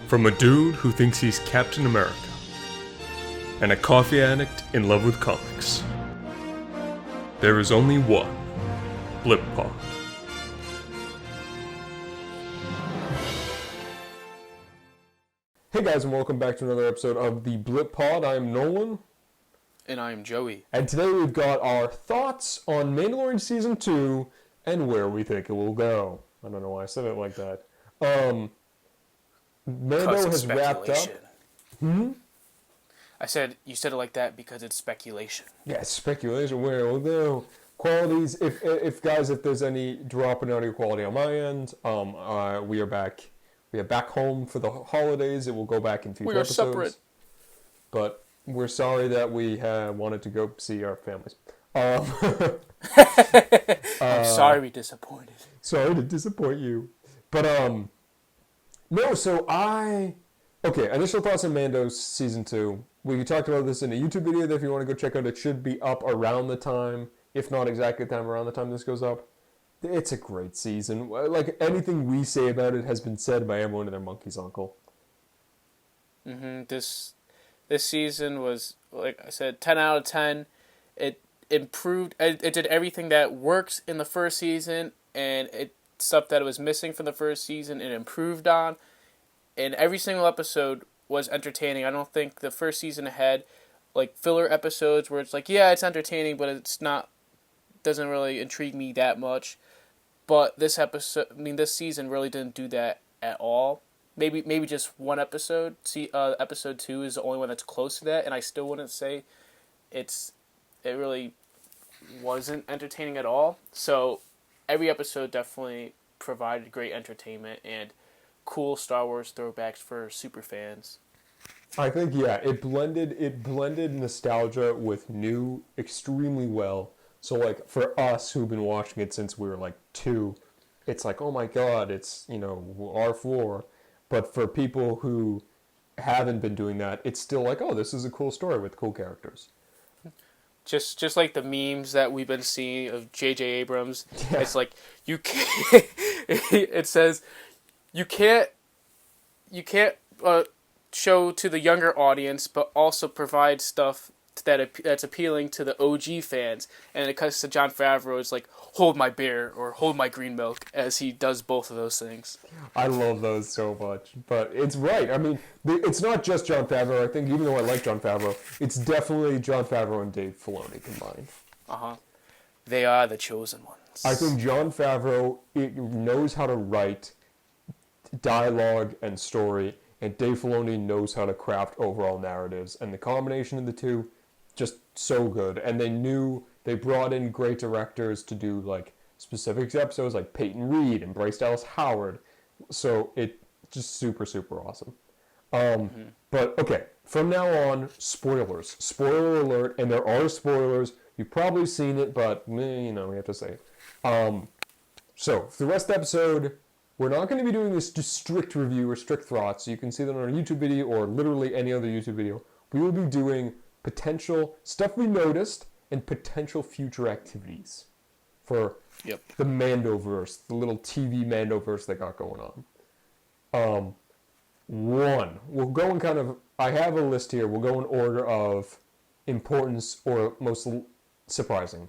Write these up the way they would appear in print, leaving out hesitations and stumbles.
From a dude who thinks he's Captain America, and a coffee addict in love with comics, there is only one Blip Pod. Hey guys, and welcome back to another episode of the Blip Pod. I am Nolan. And I am Joey. And today we've got our thoughts on Mandalorian Season 2 and where we think it will go. I don't know why I said it like that. Mando has wrapped up. I said, you said it like that because it's speculation. Yeah, speculation where it will go. Qualities, if guys, if there's any drop in audio quality on my end, we are back. We are back home for the holidays. It will go back in future episodes. We are separate. But we're sorry that we wanted to go see our families. I'm sorry we disappointed. Sorry to disappoint you. But, no, so initial thoughts on Mando's Season 2. We talked about this in a YouTube video that if you want to go check out, it should be up around the time, if not exactly the time, around the time this goes up. It's a great season. Like, anything we say about it has been said by everyone and their monkey's uncle. This season was, like I said, 10 out of 10. It improved. It did everything that works in the first season, and stuff that it was missing from the first season, it improved on. And every single episode was entertaining. I don't think the first season had, like, filler episodes where it's like, yeah, it's entertaining, but it's not, doesn't really intrigue me that much. But this season really didn't do that at all. Maybe just one episode. Episode 2 is the only one that's close to that, and I still wouldn't say it really wasn't entertaining at all. So every episode definitely provided great entertainment and cool Star Wars throwbacks for super fans. I think, yeah, it blended nostalgia with new extremely well. So, like, for us who've been watching it since we were, like, 2, it's like, oh my god, it's, R4. But for people who haven't been doing that, it's still like, oh, this is a cool story with cool characters. Just like the memes that we've been seeing of J.J. Abrams. Yeah. It's like, you can't... it says, you can't show to the younger audience, but also provide stuff that's appealing to the OG fans. And it cuts to Jon Favreau. It's like, hold my beer or hold my green milk, as he does both of those things. I love those so much. But it's right. I mean, it's not just Jon Favreau. I think even though I like Jon Favreau, it's definitely Jon Favreau and Dave Filoni combined. They are the chosen ones. I think Jon Favreau knows how to write dialogue and story, and Dave Filoni knows how to craft overall narratives. And the combination of the two, just so good. And they brought in great directors to do, like, specific episodes, like Peyton Reed and Bryce Dallas Howard. So it just super, super awesome. But, okay, from now on, spoilers. Spoiler alert, and there are spoilers. You've probably seen it, but, we have to say it. So, for the rest of the episode, we're not going to be doing this just strict review or strict thoughts. You can see that on our YouTube video or literally any other YouTube video. We will be doing potential stuff we noticed and potential future activities for the Mandoverse, the little TV Mandoverse they got going on. We'll go in kind of, I have a list here. We'll go in order of importance or most surprising.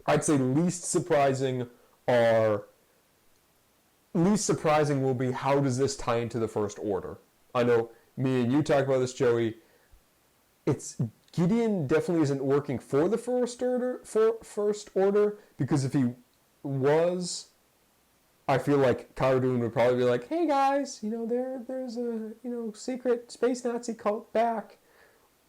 I'd say least surprising will be, how does this tie into the First Order? I know me and you talked about this, Joey. Gideon definitely isn't working for the First Order, because if he was, I feel like Cara Dune would probably be like, hey guys, there's a, secret space Nazi cult back.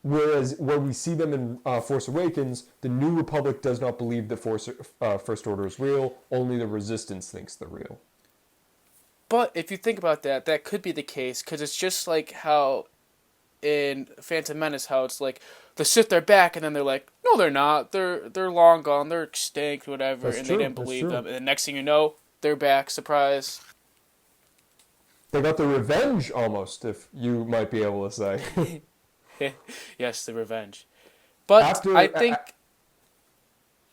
Whereas when we see them in Force Awakens, the New Republic does not believe the First Order is real, only the Resistance thinks they're real. But if you think about that, that could be the case, because it's just like how in Phantom Menace, how it's like, the Sith are back, and then they're like, no, they're not. They're long gone. They're extinct, whatever, and they didn't believe them. And the next thing you know, they're back. Surprise. They got the revenge, almost, if you might be able to say. Yes, the revenge. But I think...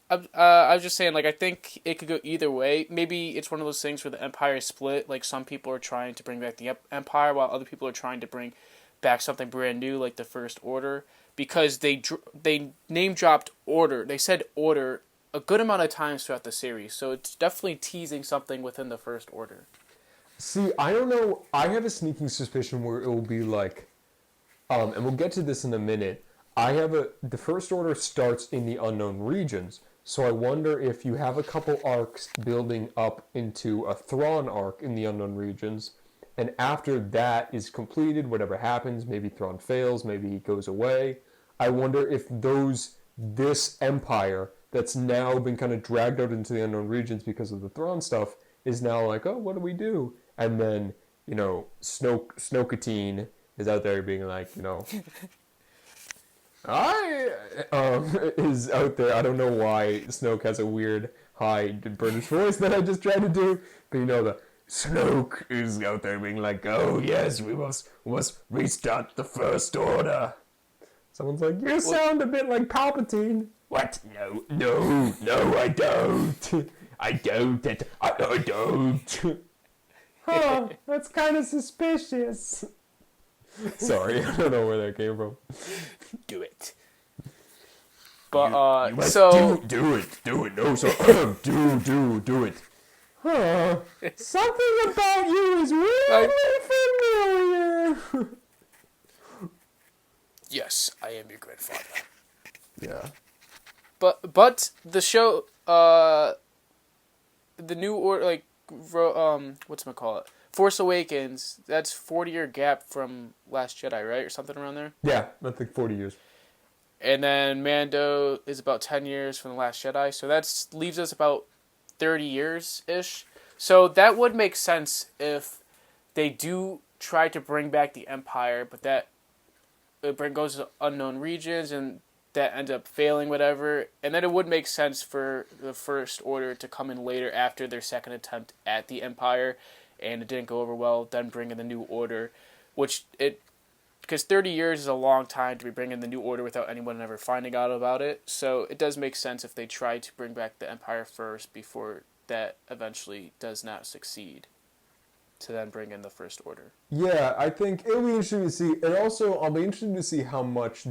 I was just saying, like, I think it could go either way. Maybe it's one of those things where the Empire is split. Like, some people are trying to bring back the Empire, while other people are trying to bring back something brand new, like the First Order, because they name dropped Order. They said Order a good amount of times throughout the series, so it's definitely teasing something within the First Order. See, I don't know. I have a sneaking suspicion where it will be like, and we'll get to this in a minute. The First Order starts in the unknown regions, so I wonder if you have a couple arcs building up into a Thrawn arc in the unknown regions, and after that is completed, whatever happens, maybe Thrawn fails, maybe he goes away. I wonder if this empire that's now been kind of dragged out into the unknown regions because of the Thrawn stuff is now like, oh, what do we do? And then, Snoke is out there being like, I is out there. I don't know why Snoke has a weird high British voice that I just tried to do, but the Snoke is out there being like, "Oh yes, we must restart the First Order." Someone's like, "You sound a bit like Palpatine." What? No, I don't. I don't. Huh? That's kind of suspicious. Sorry, I don't know where that came from. Do it. But you so do it. No, so do it. Huh? Something about you is really familiar. Yes, I am your grandfather. Yeah. But the show, the new order, like, whatchamacallit? Force Awakens, that's 40-year gap from Last Jedi, right? Or something around there? Yeah, I think 40 years. And then Mando is about 10 years from The Last Jedi, so that leaves us about 30 years-ish. So that would make sense if they do try to bring back the Empire, but that it goes to unknown regions, and that ends up failing, whatever. And then it would make sense for the First Order to come in later after their second attempt at the Empire, and it didn't go over well, then bring in the New Order, because 30 years is a long time to be bringing the New Order without anyone ever finding out about it. So it does make sense if they try to bring back the Empire first before that eventually does not succeed, to then bring in the First Order. Yeah, I think it'll be interesting to see. And also, I'll be interested to see how much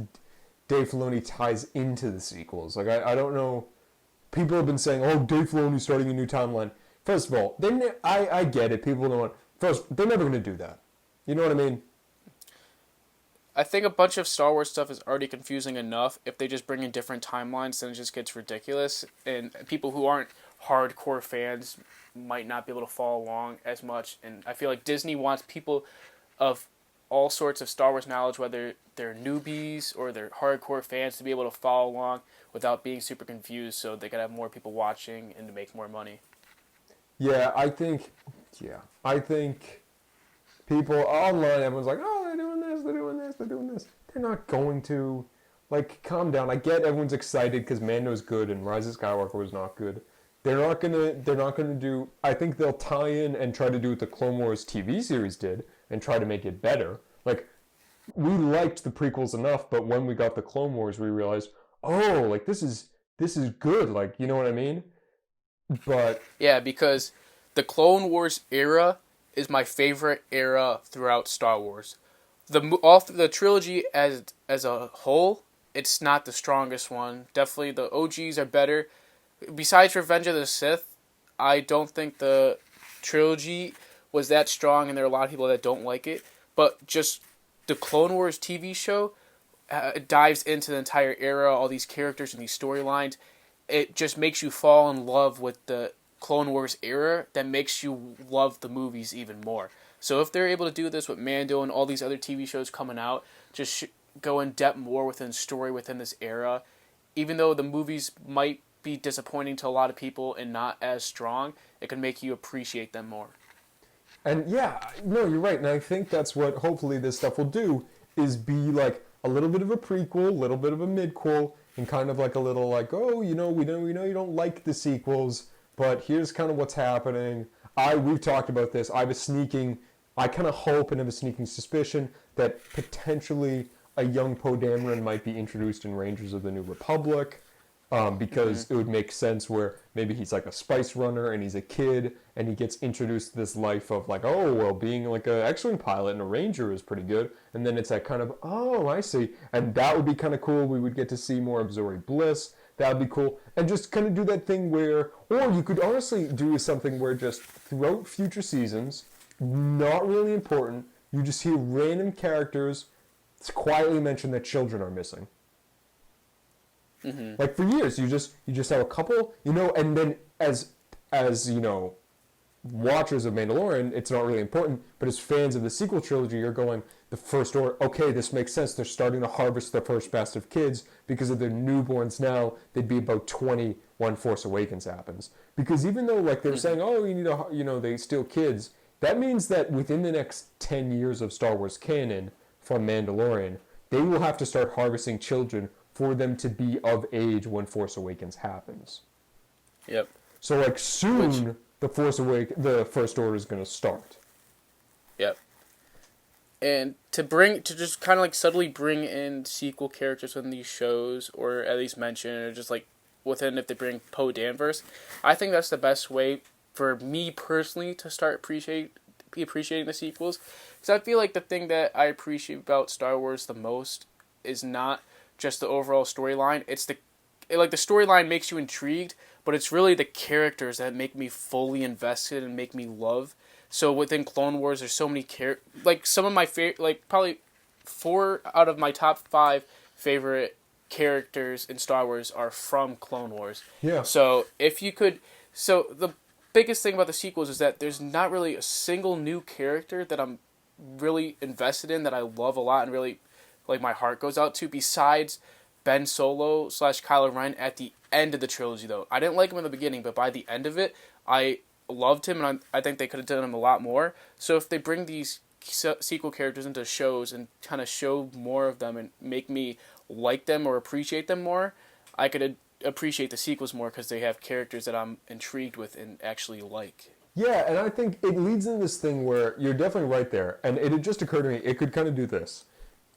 Dave Filoni ties into the sequels. Like, I don't know. People have been saying, oh, Dave Filoni's starting a new timeline. First of all, I get it. People don't want... First, they're never going to do that. You know what I mean? I think a bunch of Star Wars stuff is already confusing enough. If they just bring in different timelines, then it just gets ridiculous. And people who aren't hardcore fans might not be able to follow along as much. And I feel like Disney wants people of all sorts of Star Wars knowledge, whether they're newbies or they're hardcore fans, to be able to follow along without being super confused, so they can have more people watching and to make more money. Yeah, I think people online, everyone's like, oh, they're doing this. They're not going to. Like, calm down. I get everyone's excited because Mando's good and Rise of Skywalker was not good. They're not gonna do. I think they'll tie in and try to do what the Clone Wars TV series did and try to make it better. Like, we liked the prequels enough, but when we got the Clone Wars, we realized, oh, like this is good. Like, you know what I mean? But yeah, because the Clone Wars era is my favorite era throughout Star Wars. The trilogy as a whole, it's not the strongest one. Definitely the OGs are better. Besides Revenge of the Sith, I don't think the trilogy was that strong, and there are a lot of people that don't like it. But just the Clone Wars TV show dives into the entire era, all these characters and these storylines. It just makes you fall in love with the Clone Wars era. That makes you love the movies even more. So if they're able to do this with Mando and all these other TV shows coming out, just go in depth more within story within this era, even though the movies might be disappointing to a lot of people and not as strong, it can make you appreciate them more. And yeah, no, you're right. And I think that's what hopefully this stuff will do, is be like a little bit of a prequel, a little bit of a midquel, and kind of like a little like, oh, we know you don't like the sequels, but here's kind of what's happening. We've talked about this. I kind of hope and have a sneaking suspicion that potentially a young Poe Dameron might be introduced in Rangers of the New Republic. because it would make sense where maybe he's like a spice runner and he's a kid and he gets introduced to this life of like, oh, well, being like a X-Wing pilot and a ranger is pretty good. And then it's that kind of, oh, I see. And that would be kind of cool. We would get to see more of Zoe Bliss. That would be cool. And just kind of do that thing where, or you could honestly do something where just throughout future seasons, not really important, you just hear random characters quietly mention that children are missing. Like for years, you just have a couple, and then as watchers of Mandalorian, it's not really important, but as fans of the sequel trilogy, you're going, the First Order, okay, this makes sense. They're starting to harvest the first batch of kids because of their newborns now. They'd be about 20 when Force Awakens happens. Because even though like they're saying, oh, you need to, they steal kids, that means that within the next 10 years of Star Wars canon from Mandalorian, they will have to start harvesting children for them to be of age when Force Awakens happens. Yep. So like soon, the First Order is going to start. Yep. And to just kind of like subtly bring in sequel characters within these shows, or at least mention, or just like within if they bring Poe Danvers, I think that's the best way for me personally to start appreciating the sequels. Because I feel like the thing that I appreciate about Star Wars the most is not just the overall storyline. It's the storyline makes you intrigued, but it's really the characters that make me fully invested and make me love. So within Clone Wars, there's so many some of my favorite, like probably 4 out of my top 5 favorite characters in Star Wars are from Clone Wars. Yeah. So the biggest thing about the sequels is that there's not really a single new character that I'm really invested in, that I love a lot and really like my heart goes out to, besides Ben Solo / Kylo Ren at the end of the trilogy. Though I didn't like him in the beginning, but by the end of it, I loved him, and I think they could have done him a lot more. So if they bring these sequel characters into shows and kind of show more of them and make me like them or appreciate them more, I could appreciate the sequels more because they have characters that I'm intrigued with and actually like. Yeah, and I think it leads into this thing where you're definitely right there, and it had just occurred to me, it could kind of do this.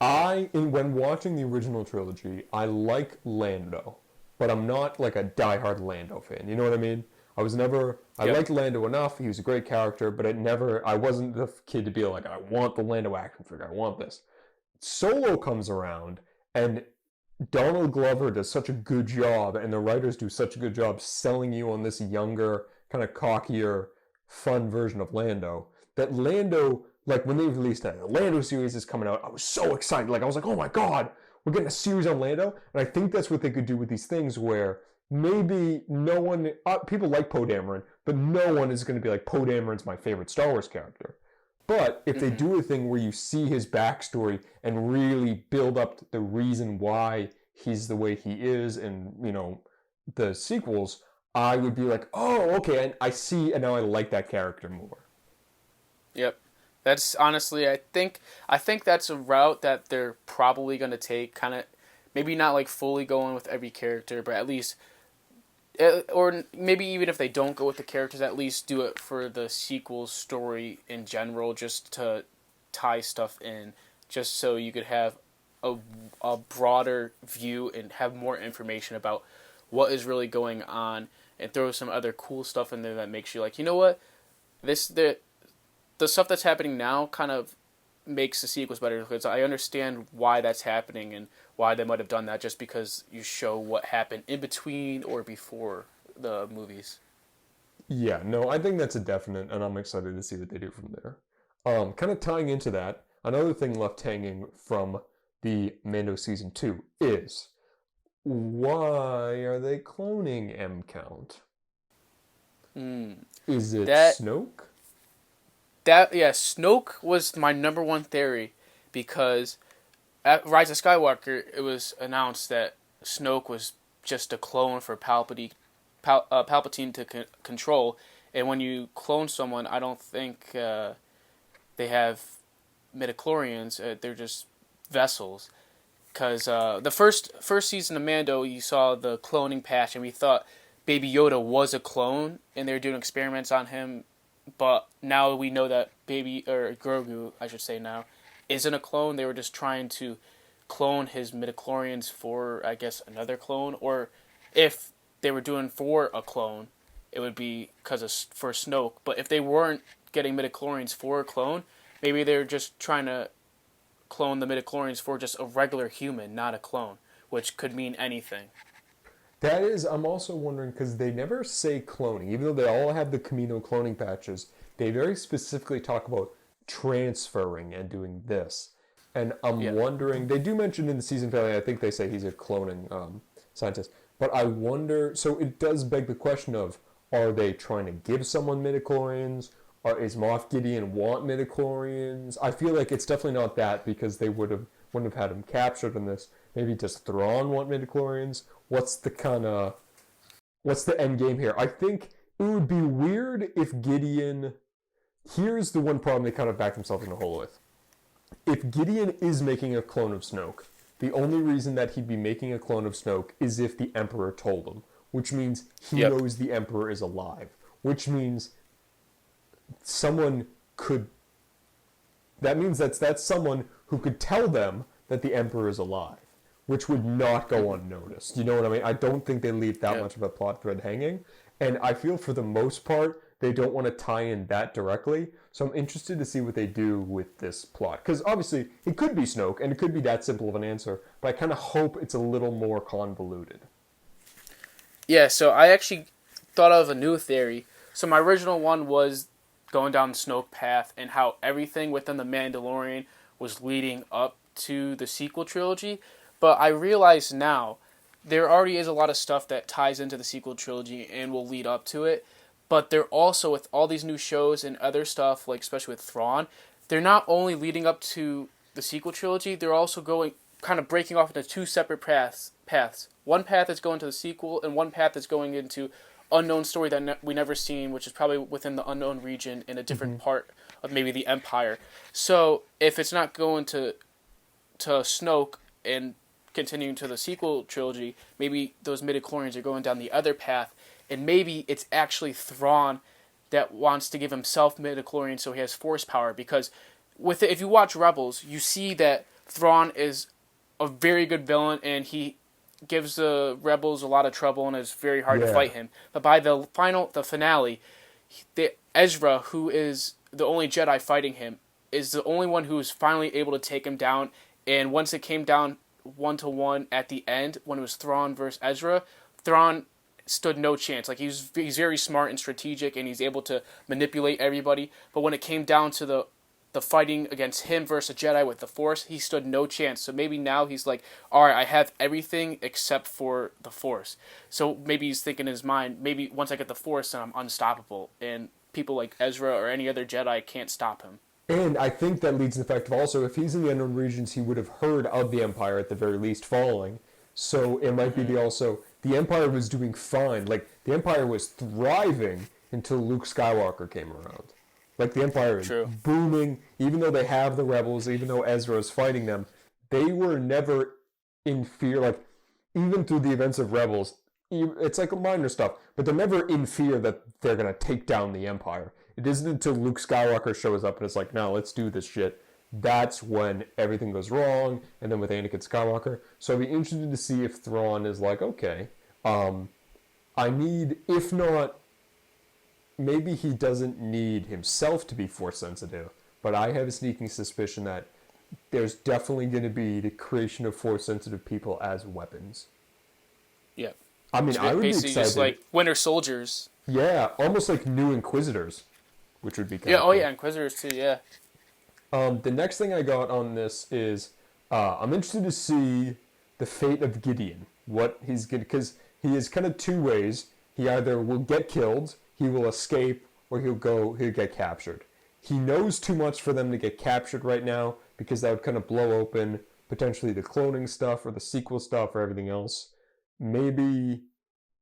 When watching the original trilogy, I like Lando, but I'm not like a diehard Lando fan. You know what I mean? I liked Lando enough. He was a great character, but I wasn't the kid to be like, I want the Lando action figure. I want this. Solo comes around, and Donald Glover does such a good job, and the writers do such a good job selling you on this younger, kind of cockier, fun version of Lando, that Lando, like when they released that, the Lando series is coming out, I was so excited. Like I was like, oh my god, we're getting a series on Lando. And I think that's what they could do with these things where maybe no one, people like Poe Dameron, but no one is going to be like, Poe Dameron's my favorite Star Wars character. But if they do a thing where you see his backstory and really build up the reason why he's the way he is in, the sequels, I would be like, oh, okay, and I see, and now I like that character more. Yep. That's honestly, I think that's a route that they're probably going to take, kind of, maybe not like fully going with every character, but at least, or maybe even if they don't go with the characters, at least do it for the sequel story in general, just to tie stuff in, just so you could have a broader view and have more information about what is really going on, and throw some other cool stuff in there that makes you like, you know what, the stuff that's happening now kind of makes the sequels better, because I understand why that's happening and why they might have done that, just because you show what happened in between or before the movies. Yeah, no, I think that's a definite, and I'm excited to see what they do from there. Kind of tying into that, another thing left hanging from the Mando Season 2 is, why are they cloning M Count? Is it Snoke? Snoke was my number one theory, because at Rise of Skywalker, it was announced that Snoke was just a clone for Palpatine to control, and when you clone someone, I don't think they have midichlorians. They're just vessels. Because the first season of Mando, you saw the cloning patch, and we thought Baby Yoda was a clone, and they were doing experiments on him. But now we know that Grogu, I should say now, isn't a clone. They were just trying to clone his midichlorians for, I guess, another clone, or If they were doing for a clone, it would be for Snoke. But if they weren't getting midichlorians for a clone, maybe they're just trying to clone the midichlorians for just a regular human, not a clone, which could mean anything. That is, I'm also wondering because they never say cloning, even though they all have the Camino cloning patches. They very specifically talk about transferring and doing this. And I'm Yeah. wondering, they do mention in the season finale, I think they say he's a cloning scientist. But I wonder, so it does beg the question of, are they trying to give someone midichlorians? Or is Moff Gideon want midichlorians? I feel like it's definitely not that because they wouldn't have had him captured in this. Maybe does Thrawn want midichlorians? What's the end game here? I think it would be weird if Gideon. Here's the one problem they kind of backed themselves in a hole with. If Gideon is making a clone of Snoke, the only reason that he'd be making a clone of Snoke is if the Emperor told him, which means he knows the Emperor is alive, which means someone could. That means that's someone who could tell them that the Emperor is alive, which would not go unnoticed. You know what I mean? I don't think they leave that much of a plot thread hanging, and I feel for the most part they don't want to tie in that directly. So I'm interested to see what they do with this plot, because obviously it could be Snoke and it could be that simple of an answer, but I kind of hope it's a little more convoluted. Yeah, so I actually thought of a new theory. So my original one was going down the Snoke path and how everything within the Mandalorian was leading up to the sequel trilogy. But I realize now there already is a lot of stuff that ties into the sequel trilogy and will lead up to it. But they're also, with all these new shows and other stuff, like especially with Thrawn, they're not only leading up to the sequel trilogy, they're also going kind of breaking off into two separate paths. One path is going to the sequel, and one path is going into unknown story that we never seen, which is probably within the unknown region in a different part of maybe the Empire. So if it's not going to Snoke and continuing to the sequel trilogy, maybe those midichlorians are going down the other path, and maybe it's actually Thrawn that wants to give himself midichlorians so he has force power. Because if you watch Rebels, you see that Thrawn is a very good villain, and he gives the rebels a lot of trouble, and it's very hard to fight him. But by the finale, Ezra, who is the only Jedi fighting him, is the only one who is finally able to take him down. And once it came down 1-1 at the end, when it was Thrawn versus Ezra, Thrawn stood no chance. Like he's very smart and strategic, and he's able to manipulate everybody. But when it came down to the fighting against him versus a Jedi with the Force, he stood no chance. So maybe now he's like, all right, I have everything except for the Force. So maybe he's thinking in his mind, maybe once I get the Force, then I'm unstoppable, and people like Ezra or any other Jedi can't stop him. And I think that leads to the fact of also, if he's in the unknown regions, he would have heard of the Empire at the very least falling. So it might be the Empire was doing fine. Like, the Empire was thriving until Luke Skywalker came around. Like, the Empire is booming. Even though they have the rebels, even though Ezra is fighting them, they were never in fear. Like, even through the events of Rebels, it's like minor stuff, but they're never in fear that they're going to take down the Empire. It isn't until Luke Skywalker shows up and it's like, no, let's do this shit. That's when everything goes wrong, and then with Anakin Skywalker. So I'd be interested to see if Thrawn is like, okay, I need, if not, maybe he doesn't need himself to be Force sensitive, but I have a sneaking suspicion that there's definitely going to be the creation of Force sensitive people as weapons. Yeah. I mean, I would be excited. Just like Winter Soldiers. Yeah, almost like new Inquisitors, which would be kind of cool. Yeah, Inquisitors too, yeah. The next thing I got on this is I'm interested to see the fate of Gideon. What he's going to, because he is kind of two ways. He either will get killed, he will escape, or he'll get captured. He knows too much for them to get captured right now, because that would kind of blow open potentially the cloning stuff or the sequel stuff or everything else. Maybe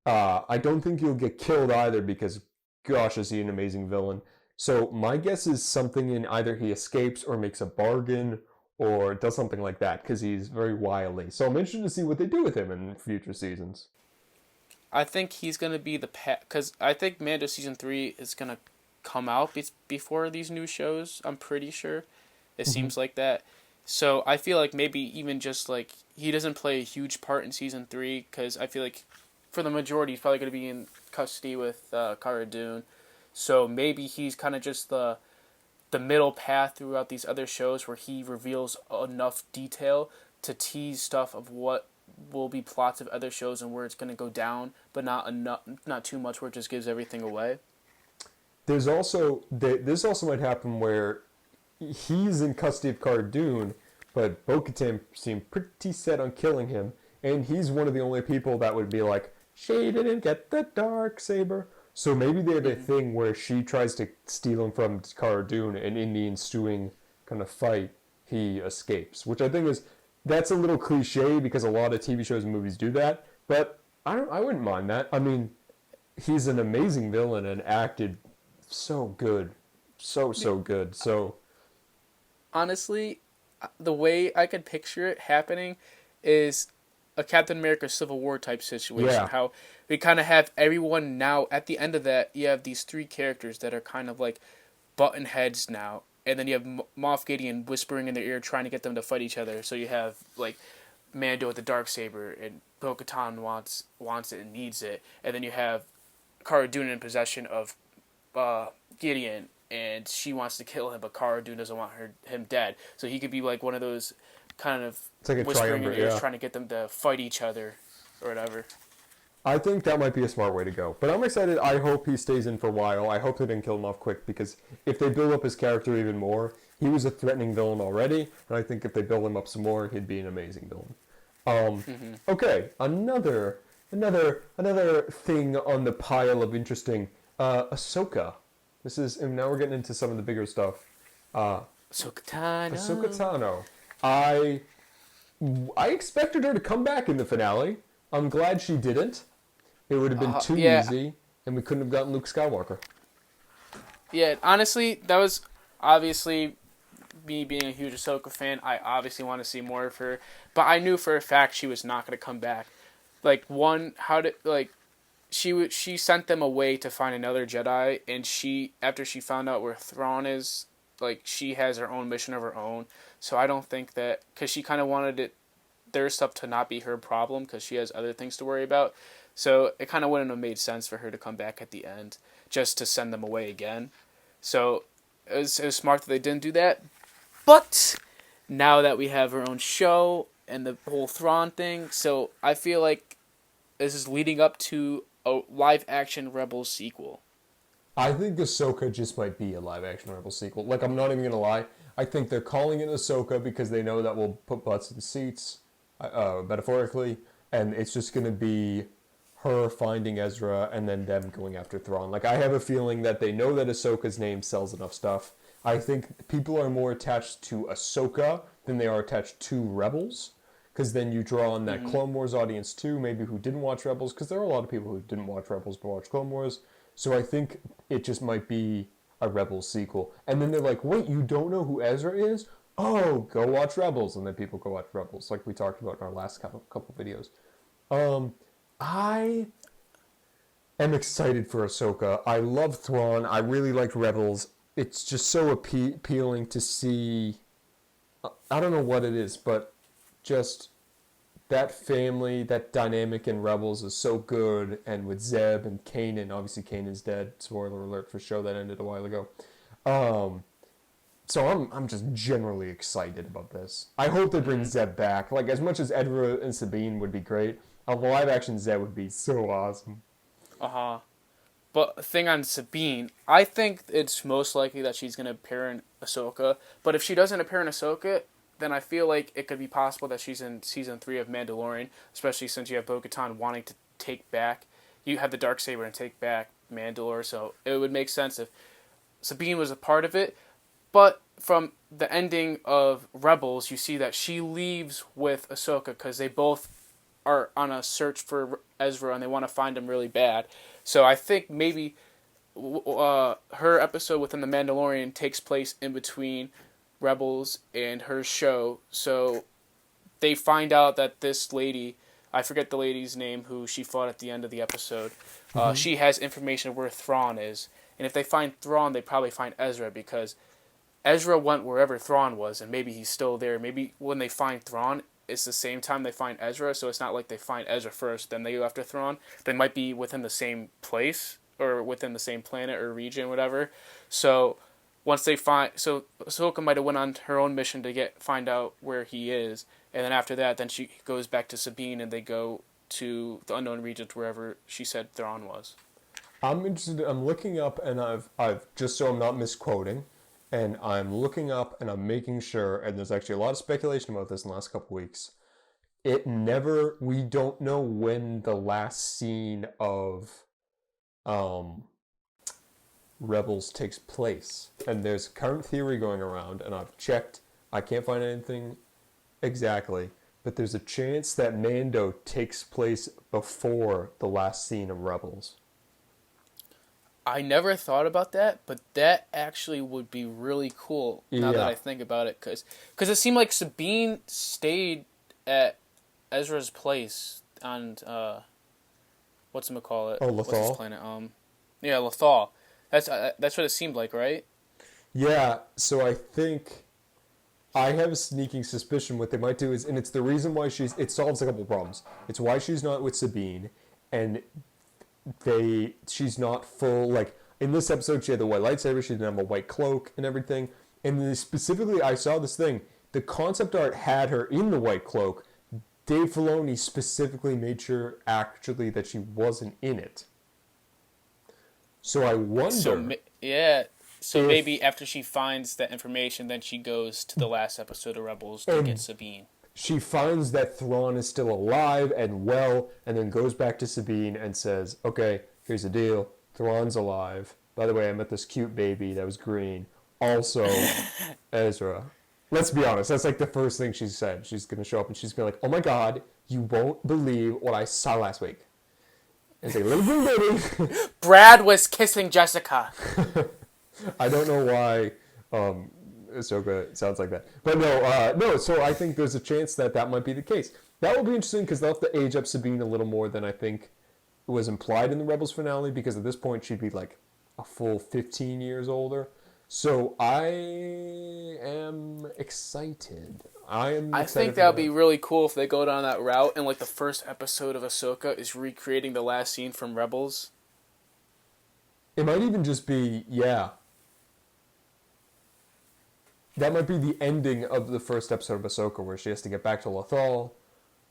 I don't think he'll get killed either, because gosh, is he an amazing villain. So my guess is something in either he escapes or makes a bargain or does something like that, because he's very wily. So I'm interested to see what they do with him in future seasons. I think he's going to be because I think Mando Season 3 is going to come out before these new shows. I'm pretty sure. It seems like that. So I feel like maybe even just like he doesn't play a huge part in Season 3, because I feel like for the majority, he's probably going to be in custody with Cara Dune. So maybe he's kind of just the middle path throughout these other shows where he reveals enough detail to tease stuff of what will be plots of other shows and where it's going to go down, but not too much where it just gives everything away. There's also this also might happen where he's in custody of Cara Dune, but Bo-Katan seemed pretty set on killing him, and he's one of the only people that would be like, she didn't get the dark saber. So maybe they have a thing where she tries to steal him from Cara Dune, and in the ensuing kind of fight, he escapes. Which I think that's a little cliche because a lot of TV shows and movies do that, but I wouldn't mind that. I mean, he's an amazing villain and acted so good, so good. So honestly, the way I could picture it happening is a Captain America Civil War type situation. Yeah. How we kind of have everyone now, at the end of that, you have these three characters that are kind of like button heads now. And then you have Moff Gideon whispering in their ear trying to get them to fight each other. So you have like Mando with the Darksaber, and Bo-Katan wants it and needs it. And then you have Cara Dune in possession of Gideon, and she wants to kill him, but Cara Dune doesn't want him dead. So he could be like one of those kind of it's like a whispering in their ears yeah. trying to get them to fight each other or whatever. I think that might be a smart way to go. But I'm excited. I hope he stays in for a while. I hope they didn't kill him off quick, because if they build up his character even more, he was a threatening villain already, and I think if they build him up some more, he'd be an amazing villain. Okay, another thing on the pile of interesting, Ahsoka. And now we're getting into some of the bigger stuff. Ahsoka Tano. I expected her to come back in the finale. I'm glad she didn't. It would have been too easy, and we couldn't have gotten Luke Skywalker. Yeah, honestly, that was obviously me being a huge Ahsoka fan. I obviously want to see more of her, but I knew for a fact she was not going to come back. She sent them away to find another Jedi, and after she found out where Thrawn is, like, she has her own mission of her own. So I don't think that, because she kind of wanted their stuff to not be her problem, because she has other things to worry about. So it kind of wouldn't have made sense for her to come back at the end, just to send them away again. So it was smart that they didn't do that. But now that we have our own show and the whole Thrawn thing, so I feel like this is leading up to a live-action Rebels sequel. I think Ahsoka just might be a live-action Rebels sequel. Like, I'm not even going to lie. I think they're calling it Ahsoka because they know that will put butts in seats, metaphorically, and it's just going to be her finding Ezra and then them going after Thrawn. Like, I have a feeling that they know that Ahsoka's name sells enough stuff. I think people are more attached to Ahsoka than they are attached to Rebels, because then you draw on that Clone Wars audience too, maybe who didn't watch Rebels, because there are a lot of people who didn't watch Rebels but watched Clone Wars. So I think it just might be a Rebels sequel. And then they're like, wait, you don't know who Ezra is? Oh, go watch Rebels. And then people go watch Rebels, like we talked about in our last couple videos. I am excited for Ahsoka. I love Thrawn. I really liked Rebels. It's just so appealing to see. I don't know what it is, but just that family, that dynamic in Rebels is so good. And with Zeb and Kanan, obviously Kanan's dead. Spoiler alert for a show that ended a while ago. So I'm just generally excited about this. I hope they bring Zeb back. Like, as much as Ezra and Sabine would be great, a live action Zeb would be so awesome. But the thing on Sabine, I think it's most likely that she's going to appear in Ahsoka. But if she doesn't appear in Ahsoka, then I feel like it could be possible that she's in Season 3 of Mandalorian, especially since you have Bo-Katan wanting to take back. You have the Darksaber and take back Mandalore, so it would make sense if Sabine was a part of it. But from the ending of Rebels, you see that she leaves with Ahsoka because they both are on a search for Ezra and they want to find him really bad. So I think maybe her episode within The Mandalorian takes place in between Rebels and her show. So they find out that this lady, I forget the lady's name who she fought at the end of the episode, she has information where Thrawn is. And if they find Thrawn, they probably find Ezra because Ezra went wherever Thrawn was, and maybe he's still there. Maybe when they find Thrawn, it's the same time they find Ezra, so it's not like they find Ezra first, then they go after Thrawn. They might be within the same place or within the same planet or region, whatever. So once they find, so Ahsoka might have went on her own mission to find out where he is, and then after that, then she goes back to Sabine, and they go to the unknown regions wherever she said Thrawn was. I'm interested. I'm looking up, and I've just so I'm not misquoting, and I'm looking up, and I'm making sure. And there's actually a lot of speculation about this in the last couple weeks. We don't know when the last scene of, Rebels takes place, and there's a current theory going around, and I've checked. I can't find anything exactly, but there's a chance that Mando takes place before the last scene of Rebels. I never thought about that, but that actually would be really cool now that I think about it, because it seemed like Sabine stayed at Ezra's place on whatchamacallit? Oh, Lothal. What's his planet? Yeah, Lothal. That's what it seemed like, right? Yeah, so I think I have a sneaking suspicion what they might do is, and it's the reason why it solves a couple problems. It's why she's not with Sabine, and she's not full, like, in this episode she had the white lightsaber, she didn't have a white cloak and everything, and then specifically I saw this thing, the concept art had her in the white cloak. Dave Filoni specifically made sure actually that she wasn't in it. So I wonder... So maybe after she finds that information, then she goes to the last episode of Rebels to get Sabine. She finds that Thrawn is still alive and well, and then goes back to Sabine and says, okay, here's the deal. Thrawn's alive. By the way, I met this cute baby that was green. Also, Ezra. Let's be honest, that's like the first thing she said. She's going to show up and she's going to be like, oh my god, you won't believe what I saw last week. And say, little green baby. Brad was kissing Jessica. I don't know why Ahsoka sounds like that. But no, so I think there's a chance that might be the case. That will be interesting because they'll have to age up Sabine a little more than I think was implied in the Rebels finale, because at this point she'd be like a full 15 years older. So I am excited. I think that would be really cool if they go down that route, and like the first episode of Ahsoka is recreating the last scene from Rebels. It might even just be, that might be the ending of the first episode of Ahsoka, where she has to get back to Lothal.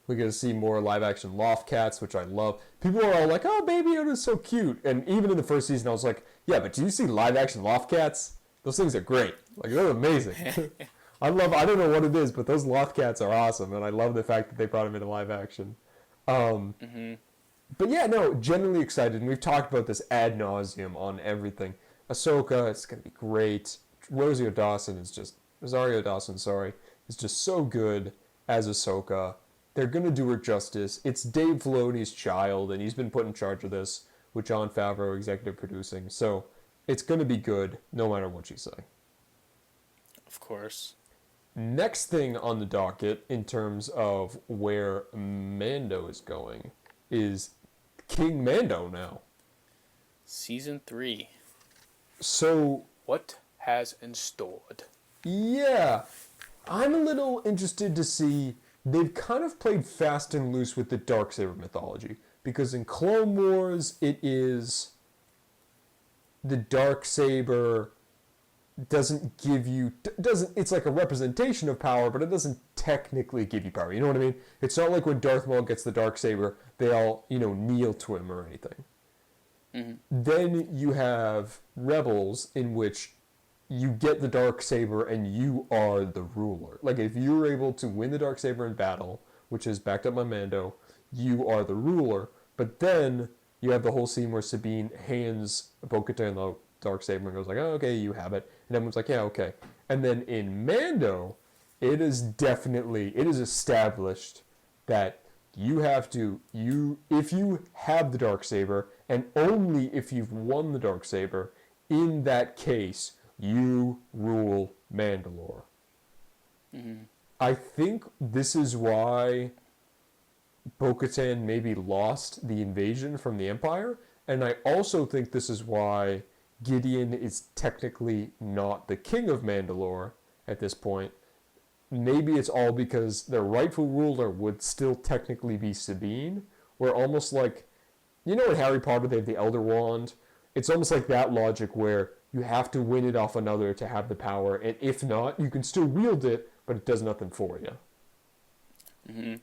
We get to see more live-action Lothcats, which I love. People are all like, oh, Baby Yoda's so cute. And even in the first season, I was like, yeah, but do you see live-action Lothcats? Those things are great. Like, they're amazing. I don't know what it is, but those Lothcats are awesome, and I love the fact that they brought them into live-action. But yeah, no, generally excited, and we've talked about this ad nauseum on everything. Ahsoka, it's going to be great. Rosario Dawson, is just so good as Ahsoka. They're going to do her justice. It's Dave Filoni's child, and he's been put in charge of this with Jon Favreau executive producing. So it's going to be good no matter what you say. Of course. Next thing on the docket in terms of where Mando is going is King Mando now. Season 3. So... what has installed? Yeah. I'm a little interested to see... They've kind of played fast and loose with the Darksaber mythology. Because in Clone Wars, it is... the Darksaber doesn't give you... it's like a representation of power, but it doesn't technically give you power. You know what I mean? It's not like when Darth Maul gets the Darksaber, they all, kneel to him or anything. Mm-hmm. Then you have Rebels, in which you get the Darksaber and you are the ruler. Like, if you're able to win the Darksaber in battle, which is backed up by Mando, you are the ruler. But then you have the whole scene where Sabine hands Bo-Katan the Darksaber and goes like, oh, okay, you have it. And everyone's like, yeah, okay. And then in Mando, it is established that if you have the Darksaber, and only if you've won the Darksaber, in that case, you rule Mandalore. Mm-hmm. I think this is why Bo-Katan maybe lost the invasion from the Empire, and I also think this is why Gideon is technically not the king of Mandalore at this point, maybe it's all because their rightful ruler would still technically be Sabine, where almost like, you know, in Harry Potter they have the Elder Wand. It's almost like that logic where you have to win it off another to have the power, and if not, you can still wield it, but it does nothing for you. Mm-hmm.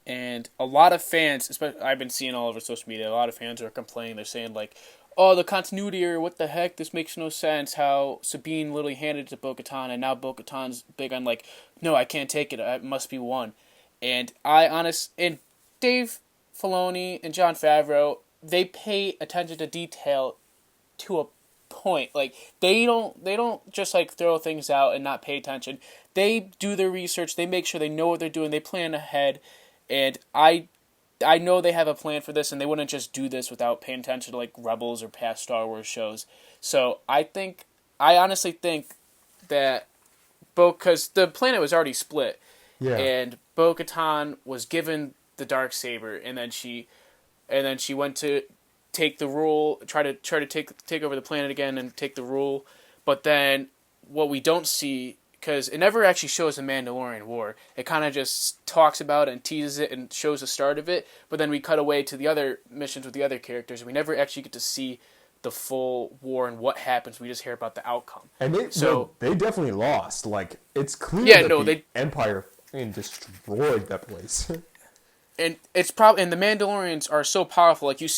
And a lot of fans, especially I've been seeing all over social media, a lot of fans are complaining. They're saying like, "Oh, the continuity error! What the heck? This makes no sense. How Sabine literally handed it to Bo-Katan, and now Bo-Katan's big on like, no, I can't take it. It must be one." And and Dave Filoni and Jon Favreau, they pay attention to detail to a point. Like they don't just like throw things out and not pay attention. They do their research. They make sure they know what they're doing. They plan ahead, and I know they have a plan for this, and they wouldn't just do this without paying attention to like Rebels or past Star Wars shows. So I honestly think that because the planet was already split, Yeah. and Bo-Katan was given the dark saber, and then she went to take the rule, try to take over the planet again and take the rule. But then what we don't see, because it never actually shows the Mandalorian War, it kind of just talks about it and teases it and shows the start of it. But then we cut away to the other missions with the other characters, and we never actually get to see the full war and what happens. We just hear about the outcome. And they definitely lost. Like, it's clear that the Empire destroyed that place. And the Mandalorians are so powerful. Like you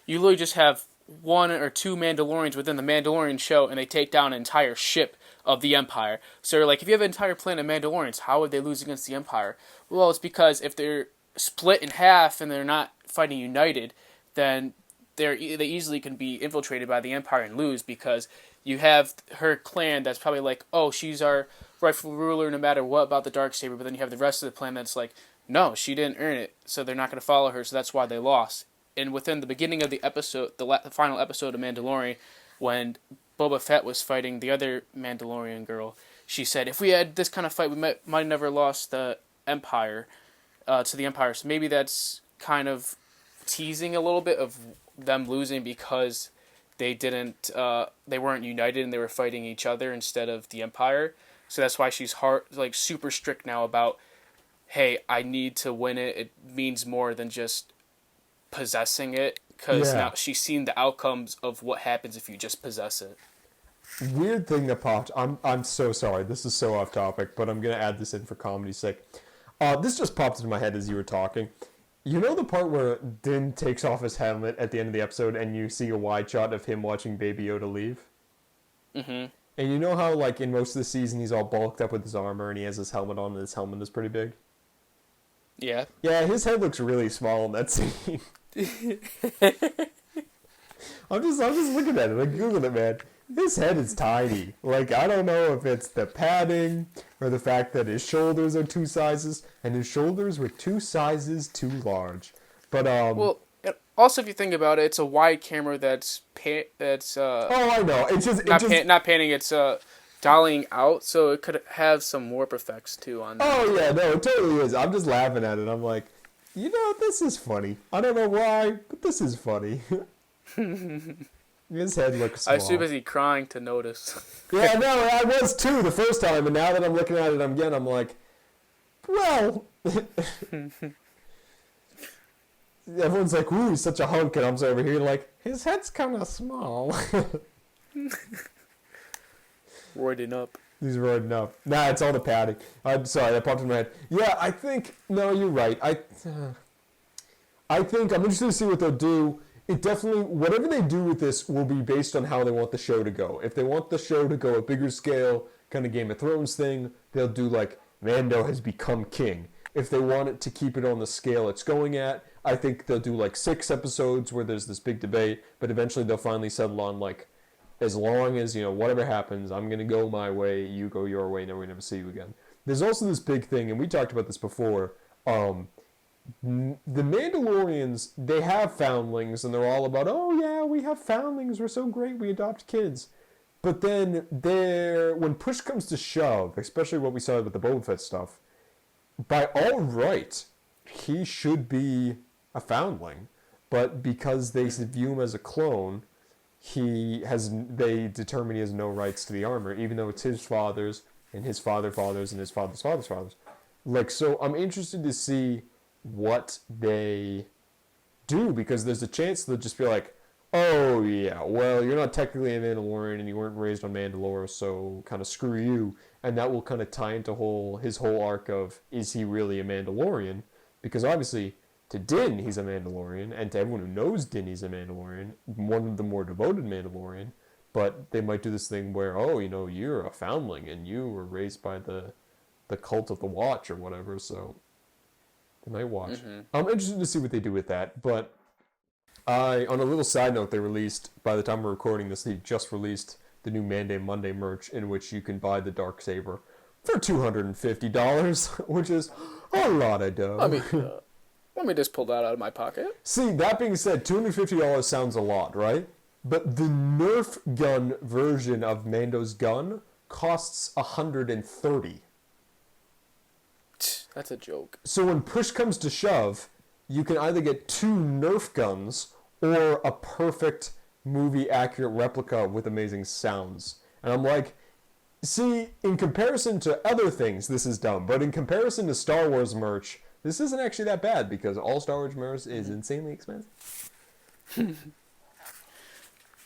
literally just have one or two Mandalorians within the Mandalorian show, and they take down an entire ship of the Empire. So like, if you have an entire planet of Mandalorians, how would they lose against the Empire? Well, it's because if they're split in half and they're not fighting united, then they easily can be infiltrated by the Empire and lose, because you have her clan that's probably like, oh, she's our rightful ruler no matter what about the Darksaber, but then you have the rest of the clan that's like, no, she didn't earn it, so they're not going to follow her, so that's why they lost. And within the beginning of the episode, the final episode of Mandalorian, when Boba Fett was fighting the other Mandalorian girl, she said, if we had this kind of fight, we might have never lost the Empire, to the Empire. So maybe that's kind of teasing a little bit of them losing because they weren't united and they were fighting each other instead of the Empire. So that's why she's super strict now about, hey, I need to win it. It means more than just possessing it, because now she's seen the outcomes of what happens if you just possess it. Weird thing that popped. I'm so sorry. This is so off topic, but I'm gonna add this in for comedy's sake. This just popped into my head as you were talking. You know the part where Din takes off his helmet at the end of the episode, and you see a wide shot of him watching Baby Yoda leave? Mm-hmm. And you know how, like, in most of the season, he's all bulked up with his armor, and he has his helmet on, and his helmet is pretty big? Yeah. Yeah, his head looks really small in that scene. I'm just looking at it. I googled it, man. His head is tiny. Like, I don't know if it's the padding or the fact that his shoulders are 2 sizes, and his shoulders were 2 sizes too large. But well, also if you think about it, it's a wide camera that's oh, I know. It's just not panning. It's dollying out, so it could have some warp effects too on that. Oh yeah, no, it totally is. I'm just laughing at it. I'm like, you know, this is funny. I don't know why, but this is funny. His head looks small. I was too busy crying to notice. Yeah, no, I was too the first time, and now that I'm looking at it again, I'm like, well. Everyone's like, ooh, he's such a hunk, and I'm over here like, his head's kind of small. Roiding up. He's roiding up. Nah, it's all the padding. I'm sorry, that popped in my head. Yeah, I think, no, you're right. I think I'm interested to see what they'll do. It definitely, whatever they do with this will be based on how they want the show to go. If they want the show to go a bigger scale, kind of Game of Thrones thing, they'll do like, Mando has become king. If they want it to keep it on the scale it's going at, I think they'll do like 6 episodes where there's this big debate, but eventually they'll finally settle on like, as long as, you know, whatever happens, I'm going to go my way, you go your way, and we never see you again. There's also this big thing, and we talked about this before, the Mandalorians, they have foundlings, and they're all about, oh yeah, we have foundlings, we're so great, we adopt kids. But then when push comes to shove, especially what we saw with the Boba Fett stuff, by all right, he should be a foundling. But because they view him as a clone, they determine he has no rights to the armor, even though it's his father's, and his fathers and his fathers. Like, so I'm interested to see what they do, because there's a chance they'll just be like, oh yeah, well, you're not technically a Mandalorian and you weren't raised on Mandalore, so kind of screw you. And that will kind of tie into his whole arc of, is he really a Mandalorian? Because obviously, to Din, he's a Mandalorian, and to everyone who knows Din, he's a Mandalorian, one of the more devoted Mandalorian. But they might do this thing where, oh, you're a foundling and you were raised by the cult of the Watch or whatever, so the Night Watch. Mm-hmm. I'm interested to see what they do with that, but on a little side note, they released, by the time we're recording this, they just released the new Monday merch, in which you can buy the Darksaber for $250, which is a lot of dough. Let me just pull that out of my pocket. See, that being said, $250 sounds a lot, right? But the Nerf gun version of Mando's gun costs $130. That's a joke. So when push comes to shove, you can either get 2 Nerf guns or a perfect movie-accurate replica with amazing sounds. And I'm like, see, in comparison to other things, this is dumb. But in comparison to Star Wars merch, this isn't actually that bad, because all Star Wars merch is insanely expensive.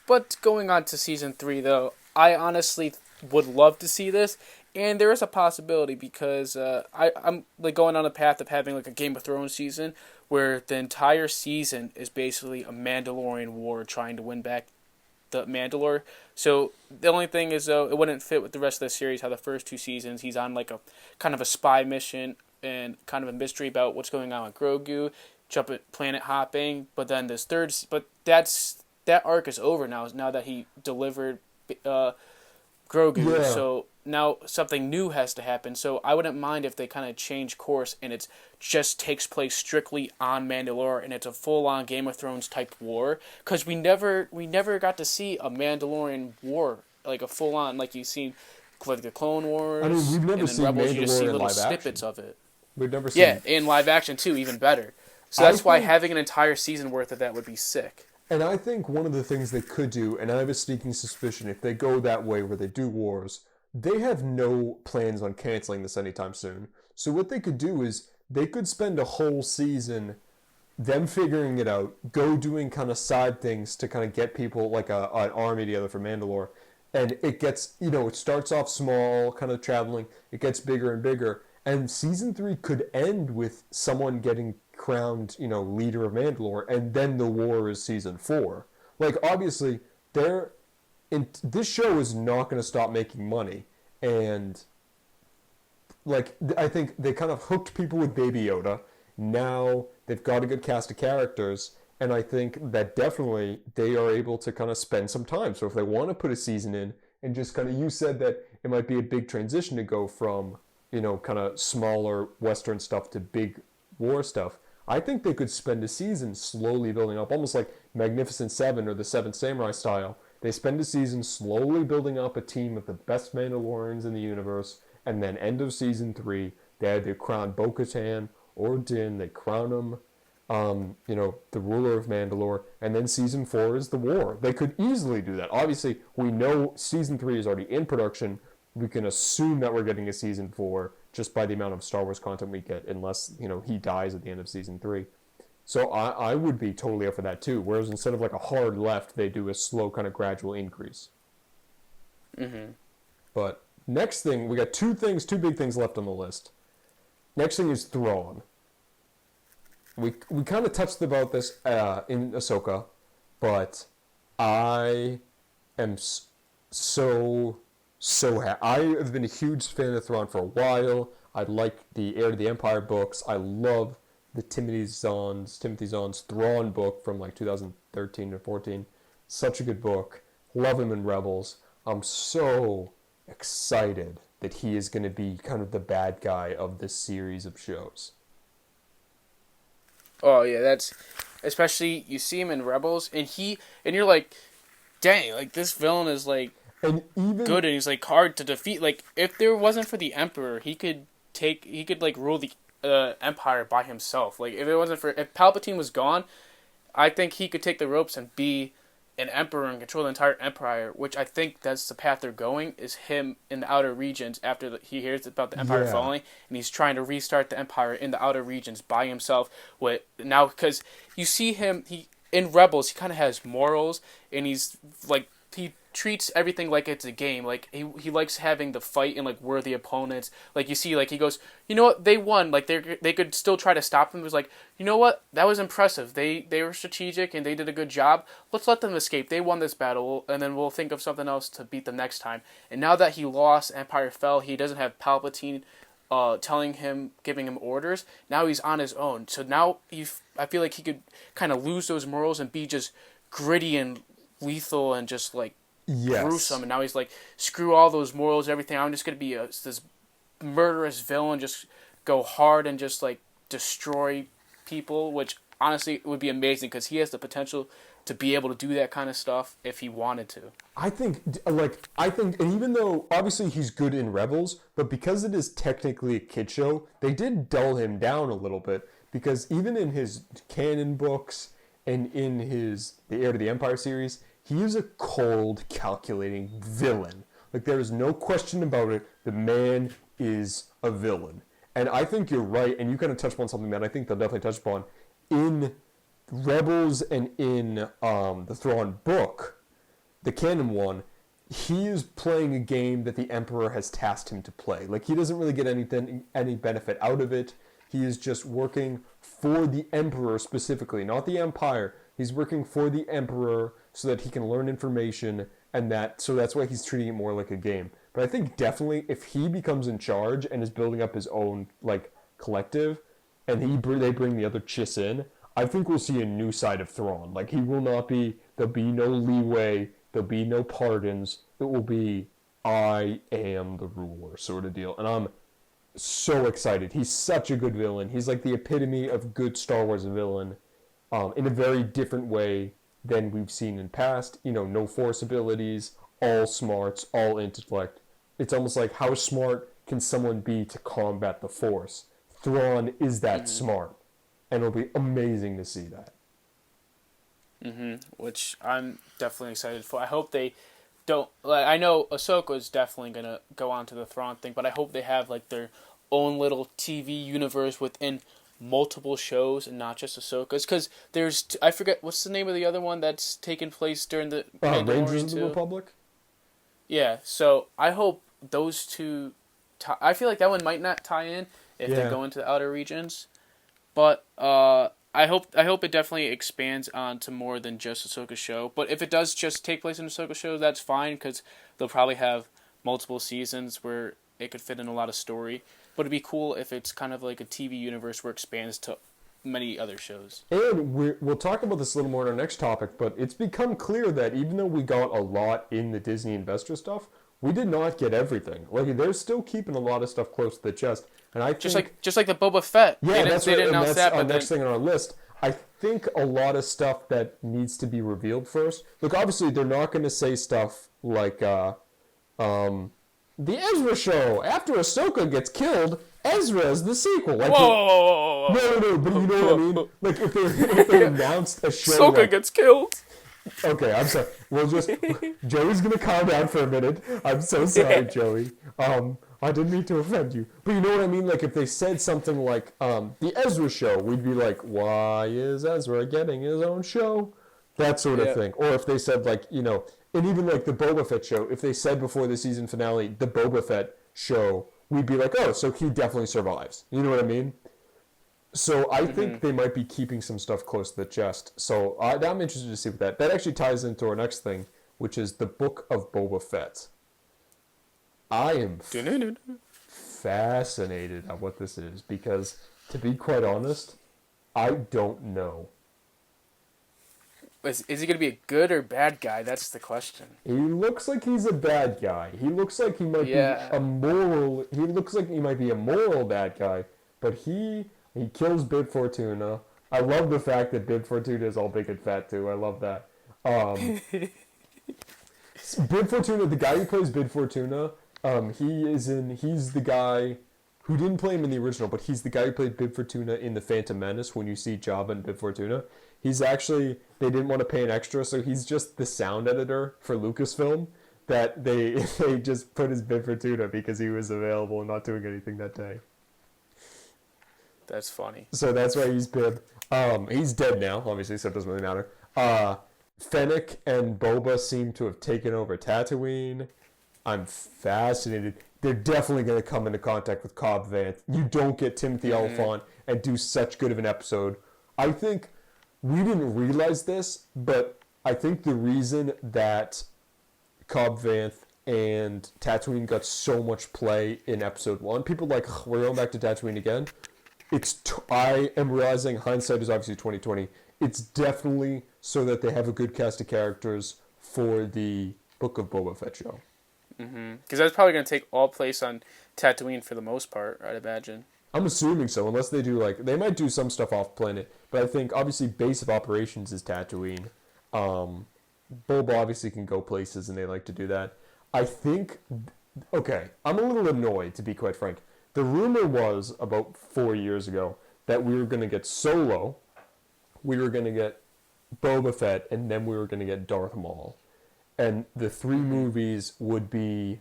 But going on to Season 3, though, I honestly would love to see this. And there is a possibility, because I'm like going on a path of having like a Game of Thrones season where the entire season is basically a Mandalorian war trying to win back the Mandalore. So the only thing is, though, it wouldn't fit with the rest of the series, how the first 2 seasons he's on like a kind of a spy mission and kind of a mystery about what's going on with Grogu, planet hopping. But then this that arc is over now that he delivered Grogu. Yeah. So now something new has to happen. So I wouldn't mind if they kind of change course and it just takes place strictly on Mandalore and it's a full-on Game of Thrones type war. Because we never got to see a Mandalorian war, like a full-on, like you've seen like the Clone Wars. I mean, we've never seen Rebels, Mandalorian you just see in little live snippets action. of it. We've never seen... Yeah, in live action too, even better. So that's why having an entire season worth of that would be sick. And I think one of the things they could do, and I have a sneaking suspicion, if they go that way where they do wars, they have no plans on canceling this anytime soon. So what they could do is they could spend a whole season them figuring it out, go doing kind of side things to kind of get people like an army together for Mandalore. And it gets, it starts off small, kind of traveling, it gets bigger and bigger. And season 3 could end with someone getting crowned, leader of Mandalore, and then the war is season 4. Like, obviously, this show is not going to stop making money, and like, I think they kind of hooked people with Baby Yoda. Now they've got a good cast of characters, and I think that definitely they are able to kind of spend some time. So if they want to put a season in, and just kind of, you said that it might be a big transition to go from, kind of smaller Western stuff to big war stuff. I think they could spend a season slowly building up, almost like Magnificent Seven or the Seventh Samurai style. They spend a season slowly building up a team of the best Mandalorians in the universe, and then end of season 3, they either crown Bo-Katan or Din, they crown him, the ruler of Mandalore, and then season 4 is the war. They could easily do that. Obviously, we know season 3 is already in production. We can assume that we're getting a season 4 just by the amount of Star Wars content we get, unless, he dies at the end of season 3. So I would be totally up for that too, whereas instead of like a hard left, they do a slow kind of gradual increase. Mm-hmm. But next thing, we got two big things left on the list. Next thing is Thrawn. We kind of touched about this in Ahsoka, but I am so happy. I have been a huge fan of Thrawn for a while. I like the Heir to the Empire books. I love the Timothy Zahn's Thrawn book from like 2013 or 14. Such a good book. Love him in Rebels. I'm so excited that he is going to be kind of the bad guy of this series of shows. Oh yeah, that's especially you see him in Rebels, and you're like, dang, like this villain is like and even good, and he's like hard to defeat. Like if there wasn't for the Emperor, he could like rule the Empire by himself. Like if Palpatine was gone, I think he could take the ropes and be an emperor and control the entire empire, which I think that's the path they're going, is him in the outer regions after he hears about the empire Yeah. falling, and he's trying to restart the empire in the outer regions by himself. With now, because you see him, he in Rebels, he kind of has morals, and he's like he treats everything like it's a game. Like he likes having the fight and like worthy opponents. Like you see, like he goes, you know what, they won. Like they could still try to stop them. It was like, you know what, that was impressive. They were strategic and they did a good job. Let's let them escape. They won this battle, and then we'll think of something else to beat them next time. And now that he lost, Empire fell. He doesn't have Palpatine telling him, giving him orders. Now he's on his own. So now I feel like he could kind of lose those morals and be just gritty and lethal and just like Yes. gruesome. And now he's like, screw all those morals, everything. I'm just gonna be this murderous villain, just go hard and just like destroy people. Which honestly would be amazing because he has the potential to be able to do that kind of stuff if he wanted to. And even though obviously he's good in Rebels, but because it is technically a kid show, they did dull him down a little bit because even in his canon books and in the Heir to the Empire series, he is a cold, calculating villain. Like there is no question about it. The man is a villain, and I think you're right. And you kind of touched upon something that I think they'll definitely touch upon in Rebels and in the Thrawn book, the canon one. He is playing a game that the Emperor has tasked him to play. Like he doesn't really get any benefit out of it. He is just working for the Emperor specifically, not the Empire. He's working for the Emperor so that he can learn information, and so that's why he's treating it more like a game. But I think definitely if he becomes in charge and is building up his own like collective, and they bring the other Chiss in, I think we'll see a new side of Thrawn. Like there'll be no leeway, there'll be no pardons. It will be I am the ruler sort of deal, and I'm so excited. He's such a good villain. He's like the epitome of good Star Wars villain, in a very different way than we've seen in past. You know, no force abilities, all smarts, all intellect. It's almost like how smart can someone be to combat the force? Thrawn is that smart, and it'll be amazing to see that. Which I'm definitely excited for. I hope they don't. Like, I know Ahsoka is definitely gonna go on to the Thrawn thing, but I hope they have like their own little TV universe within multiple shows and not just Ahsoka's. Because I forget what's the name of the other one that's taking place during the Mandalorian Rangers of the too? Republic? Yeah, so I hope those two. I feel like that one might not tie in if they go into the outer regions, but I hope it definitely expands onto more than just Ahsoka's show. But if it does just take place in Ahsoka's show, that's fine because they'll probably have multiple seasons where it could fit in a lot of story. But it'd be cool if it's kind of like a TV universe where it expands to many other shows. And we'll talk about this a little more in our next topic, but it's become clear that even though we got a lot in the Disney investor stuff, we did not get everything. Like they're still keeping a lot of stuff close to the chest, and I think just like the Boba Fett. Yeah, they didn't announce that, our but next thing on our list. I think a lot of stuff that needs to be revealed first. Look, obviously they're not going to say stuff like the Ezra show. After Ahsoka gets killed, Ezra's the sequel. Like, whoa! No, but you know what I mean? Like, if they announced a show Ahsoka gets killed. Okay, I'm sorry. Joey's going to calm down for a minute. I'm so sorry, Joey. I didn't mean to offend you. But you know what I mean? Like, if they said something like, the Ezra show, we'd be like, why is Ezra getting his own show? That sort of thing. Or if they said, like, you know, and even like the Boba Fett show, if they said before the season finale, the Boba Fett show, we'd be like, oh, so he definitely survives. You know what I mean? So I think they might be keeping some stuff close to the chest. So I'm interested to see what that. That actually ties into our next thing, which is the Book of Boba Fett. I am fascinated at what this is because, to be quite honest, I don't know. Is he going to be a good or bad guy? That's the question. He looks like he's a bad guy. He looks like he might be a moral. He looks like he might be a moral bad guy, but he kills Bib Fortuna. I love the fact that Bib Fortuna is all big and fat too. I love that. Bib Fortuna, the guy who plays Bib Fortuna, he's the guy who didn't play him in the original, but he's the guy who played Bib Fortuna in The Phantom Menace when you see Jabba and Bib Fortuna. He's actually, they didn't want to pay an extra, so he's just the sound editor for Lucasfilm that they they just put as Bib Fortuna because he was available and not doing anything that day. That's funny. So that's why he's Bib. He's dead now, obviously, so it doesn't really matter. Fennec and Boba seem to have taken over Tatooine. I'm fascinated. They're definitely going to come into contact with Cobb Vanth. You don't get Timothy Olyphant and do such good of an episode. I think we didn't realize this, but I think the reason that Cobb Vanth and Tatooine got so much play in episode 1, people are like, we're going back to Tatooine again. I am realizing hindsight is obviously 2020. It's definitely so that they have a good cast of characters for the Book of Boba Fett show. Because that's probably going to take all place on Tatooine for the most part, I'd imagine. I'm assuming so, unless they do they might do some stuff off planet, but I think obviously base of operations is Tatooine. Boba obviously can go places, and they like to do that. I think, okay, I'm a little annoyed, to be quite frank. The rumor was, about 4 years ago, that we were going to get Solo, we were going to get Boba Fett, and then we were going to get Darth Maul. And the 3 movies would be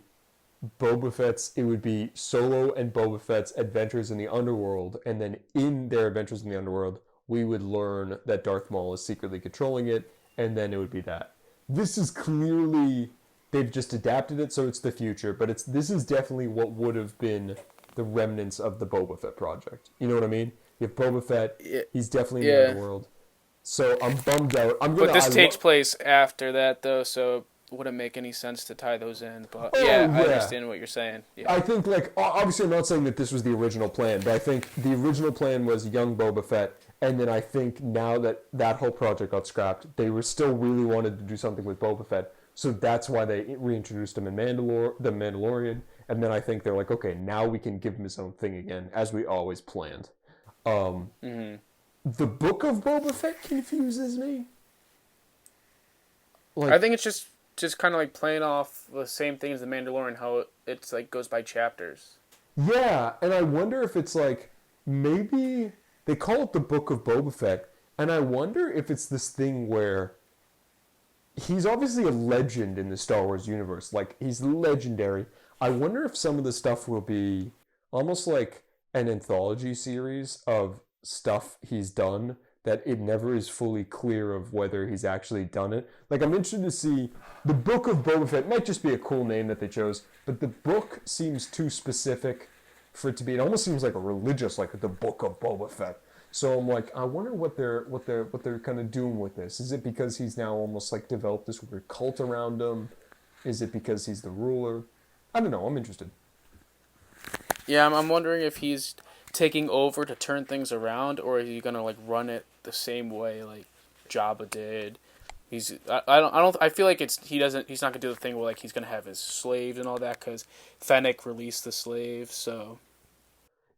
it would be Solo and Boba Fett's adventures in the underworld, and then in their adventures in the underworld, we would learn that Darth Maul is secretly controlling it, and then it would be that. This is clearly, they've just adapted it so it's the future, but this is definitely what would have been the remnants of the Boba Fett project. You know what I mean? You have Boba Fett, he's definitely in the underworld. So I'm bummed out. But this takes place after that, though, so it wouldn't make any sense to tie those in. But I understand what you're saying. Yeah. I think, obviously I'm not saying that this was the original plan, but I think the original plan was young Boba Fett, and then I think now that that whole project got scrapped, they were still really wanted to do something with Boba Fett, so that's why they reintroduced him in The Mandalorian, and then I think they're like, okay, now we can give him his own thing again, as we always planned. The Book of Boba Fett confuses me. I think it's just kind of like playing off the same thing as The Mandalorian, how it's like goes by chapters. Yeah, and I wonder if it's maybe they call it the Book of Boba Fett, and I wonder if it's this thing where he's obviously a legend in the Star Wars universe. He's legendary. I wonder if some of the stuff will be almost like an anthology series of stuff he's done that it never is fully clear of whether he's actually done it. I'm interested to see the Book of Boba Fett. It might just be a cool name that they chose, but the book seems too specific for it to be. It almost seems like a religious, the Book of Boba Fett. So I'm I wonder what they're kind of doing with this. Is it because he's now almost developed this weird cult around him? Is it because he's the ruler? I don't know. I'm interested. Yeah, I'm wondering if he's taking over to turn things around, or is he gonna run it the same way like Jabba did? I feel like he's not gonna do the thing where he's gonna have his slaves and all that, because Fennec released the slaves. So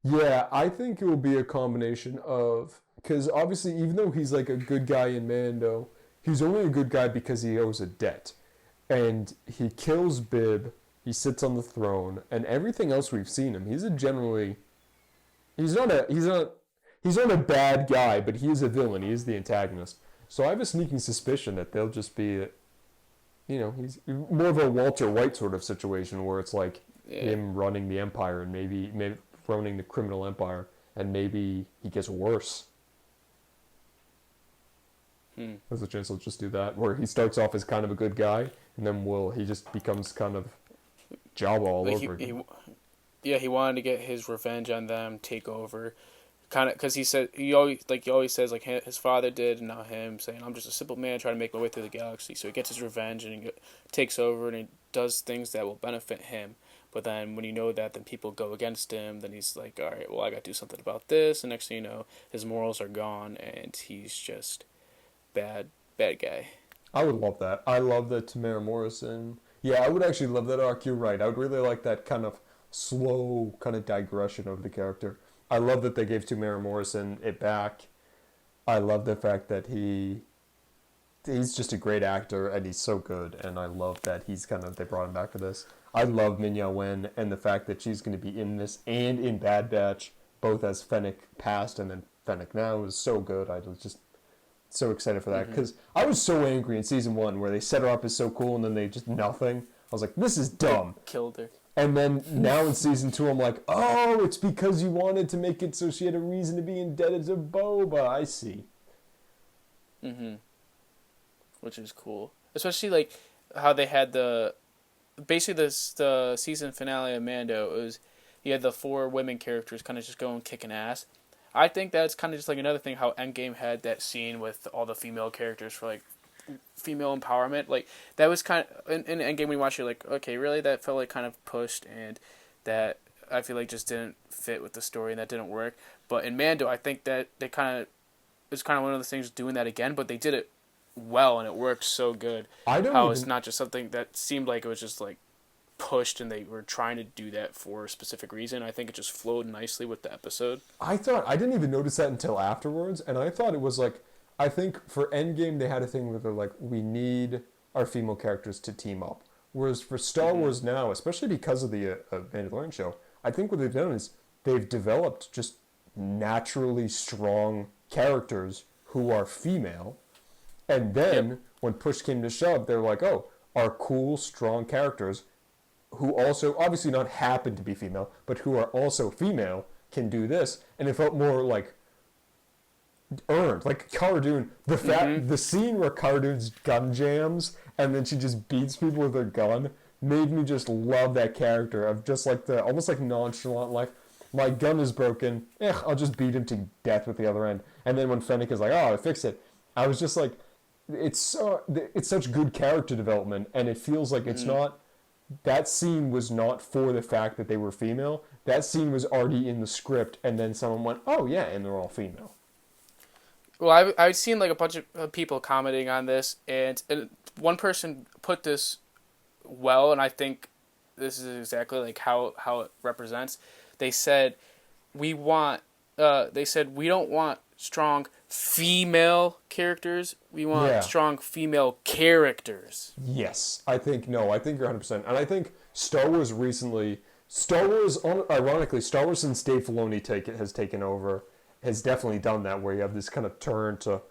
yeah, I think it will be a combination of, because obviously even though he's a good guy in Mando, he's only a good guy because he owes a debt, and he kills Bib, he sits on the throne, and everything else we've seen him, he's not a bad guy, but he is a villain. He is the antagonist. So I have a sneaking suspicion that they'll just be, he's more of a Walter White sort of situation where it's him running the Empire and maybe running the criminal empire, and maybe he gets worse. There's a chance he'll just do that, where he starts off as kind of a good guy, and then he just becomes kind of Jabba all over again. He wanted to get his revenge on them, take over, kind of, because he always says his father did, and not him, saying I'm just a simple man trying to make my way through the galaxy. So he gets his revenge and he takes over and he does things that will benefit him. But then when that, then people go against him. Then he's all right, well, I got to do something about this. And next thing you know, his morals are gone and he's just bad guy. I would love that. I love that Tamara Morrison. Yeah, I would actually love that arc. You're right. I would really like that kind of slow kind of digression of the character. I love that they gave Tamara Morrison it back. I love the fact that he's just a great actor and he's so good, and I love that they brought him back for this. I love Minya Wen, and the fact that she's going to be in this and in Bad Batch, both as Fennec past and then Fennec now, is so good. I was just so excited for that because I was so angry in season 1 where they set her up as so cool and then they just nothing. I was like, this is dumb. They killed her. And then now in season 2, I'm like, oh, it's because you wanted to make it so she had a reason to be indebted to Boba. I see. Which is cool, especially like how they had the season finale of Mando. It was you had the 4 women characters kind of just going kicking ass. I think that's kind of just like another thing how Endgame had that scene with all the female characters for like female empowerment. Like that was kind of in Endgame when you watch it, like okay, really that felt like kind of pushed and that I feel like just didn't fit with the story and that didn't work. But in Mando, I think that they kind of it's kind of one of those things doing that again, but they did it well and it worked so good. It's not just something that seemed like it was just like pushed and they were trying to do that for a specific reason. I think it just flowed nicely with the episode. I didn't even notice that until afterwards, and I thought it was like, I think for Endgame they had a thing where they're like, we need our female characters to team up. Whereas for Star Wars now, especially because of the Mandalorian show, I think what they've done is they've developed just naturally strong characters who are female. And then, when push came to shove, they're like, oh, our cool, strong characters who also, obviously not happen to be female, but who are also female, can do this. And it felt more like earned. Like Cara Dune, the scene where Cara Dune's gun jams and then she just beats people with her gun made me just love that character of just like the, almost like nonchalant, like, my gun is broken, I'll just beat him to death with the other end. And then when Fennec is like, oh, I fixed it, I was just like, it's such good character development, and it feels like it's not, that scene was not for the fact that they were female. That scene was already in the script, and then someone went, oh yeah, and they're all female. Well, I've seen like a bunch of people commenting on this, and one person put this well, and I think this is exactly like how it represents. They said we don't want strong female characters. We want strong female characters. Yes. I think you're 100%. And I think Star Wars, ironically, Star Wars since Dave Filoni has taken over, has definitely done that, where you have this kind of turn to,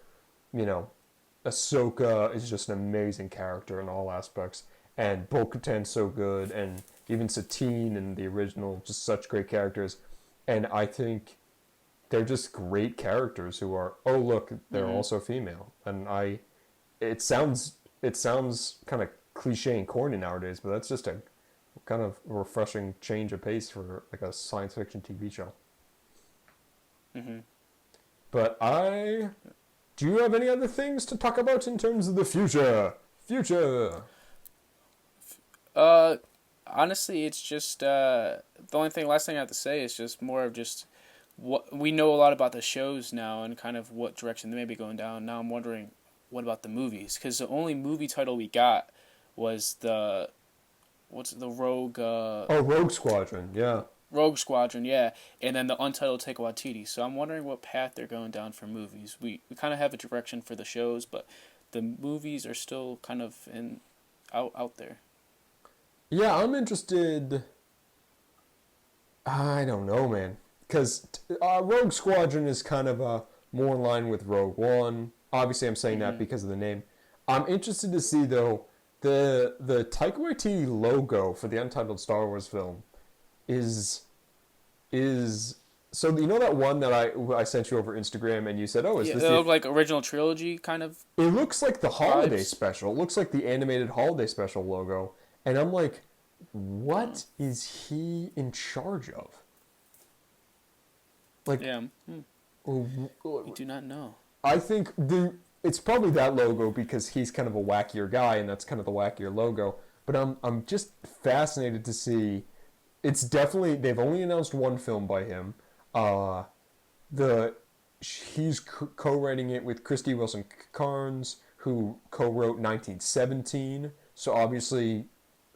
Ahsoka is just an amazing character in all aspects. And Bo-Katan's so good, and even Satine and the original, just such great characters. And I think they're just great characters who are, oh look, they're also female. And it sounds kind of cliche and corny nowadays, but that's just a kind of refreshing change of pace for like a science fiction TV show. But do you have any other things to talk about in terms of the future? Honestly, it's just the last thing I have to say is just more of just what we know a lot about the shows now and kind of what direction they may be going down. Now I'm wondering, what about the movies? Because the only movie title we got was Rogue. Rogue Squadron, yeah. Rogue Squadron, yeah, and then the Untitled Taika Waititi. So I'm wondering what path they're going down for movies. We kind of have a direction for the shows, but the movies are still kind of out there. Yeah, I'm interested. I don't know, man. Because Rogue Squadron is kind of more in line with Rogue One. Obviously, I'm saying that because of the name. I'm interested to see, though, the Taika Waititi logo for the Untitled Star Wars film is so that one that I sent you over Instagram and you said, oh, is this it looked like original trilogy kind of? It looks like the holiday special. It looks like the animated holiday special logo. And I'm like, what is he in charge of? Like, we do not know. I think it's probably that logo because he's kind of a wackier guy, and that's kind of the wackier logo. But I'm just fascinated to see. It's definitely, they've only announced one film by him. He's co-writing it with Christy Wilson Cairns, who co-wrote 1917. So obviously,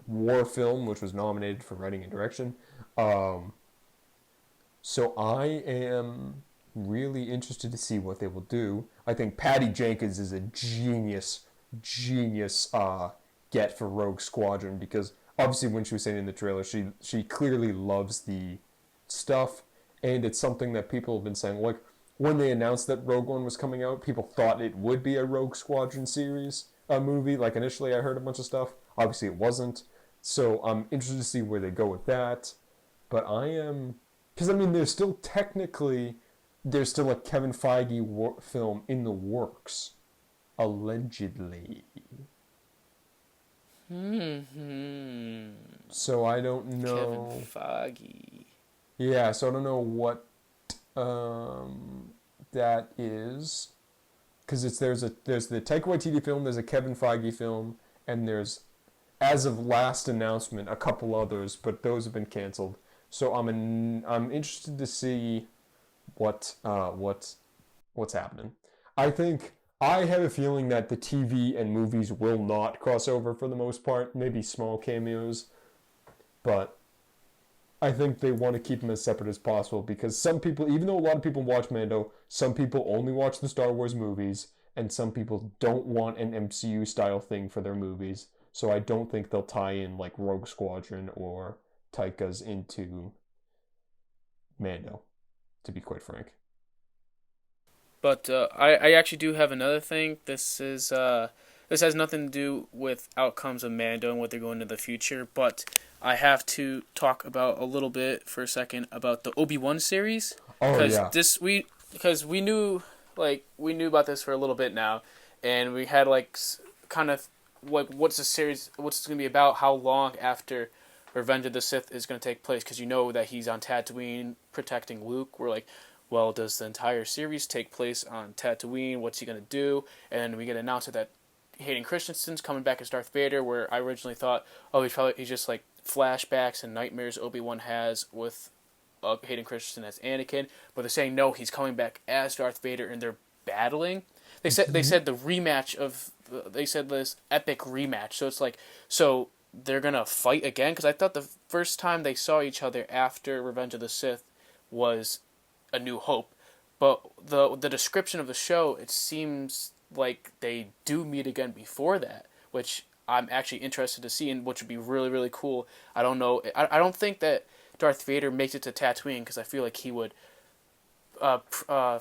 war film, which was nominated for writing and direction. So I am really interested to see what they will do. I think Patty Jenkins is a genius get for Rogue Squadron, because obviously when she was saying in the trailer, she clearly loves the stuff, and it's something that people have been saying. Like when they announced that Rogue One was coming out, people thought it would be a Rogue Squadron series, a movie. Like initially, I heard a bunch of stuff. Obviously, it wasn't. So I'm interested to see where they go with that. But I am, because I mean, there's still a Kevin Feige film in the works, allegedly. Hmm. So I don't Kevin know. Feige. Yeah, so I don't know what that is, because there's the Taika Waititi film, there's a Kevin Feige film, and there's, as of last announcement, a couple others, but those have been canceled. So I'm interested to see what's happening. I think I have a feeling that the TV and movies will not cross over for the most part. Maybe small cameos, but I think they want to keep them as separate as possible because some people, even though a lot of people watch Mando, some people only watch the Star Wars movies, and some people don't want an MCU style thing for their movies. So I don't think they'll tie in like Rogue Squadron or Taika's into Mando, to be quite frank. But I actually do have another thing. This has nothing to do with outcomes of Mando and what they're going into the future. But I have to talk about a little bit for a second about the Obi-Wan series Oh because yeah. we knew we knew about this for a little bit now, and we had kind of like what's the series, what's it going to be about, how long after Revenge of the Sith is going to take place, because you know that he's on Tatooine protecting Luke. We're like, well, does the entire series take place on Tatooine? What's he going to do? And we get announced that Hayden Christensen's coming back as Darth Vader, where I originally thought, oh, he's just like flashbacks and nightmares Obi-Wan has with Hayden Christensen as Anakin, but they're saying no, he's coming back as Darth Vader, and they're battling. They said the rematch of they said this epic rematch. So it's like, so they're gonna fight again, because I thought the first time they saw each other after Revenge of the Sith was A New Hope, but the description of the show, it seems like they do meet again before that, which I'm actually interested to see, and which would be really really cool. I don't know. I don't think that Darth Vader makes it to Tatooine, because I feel like he would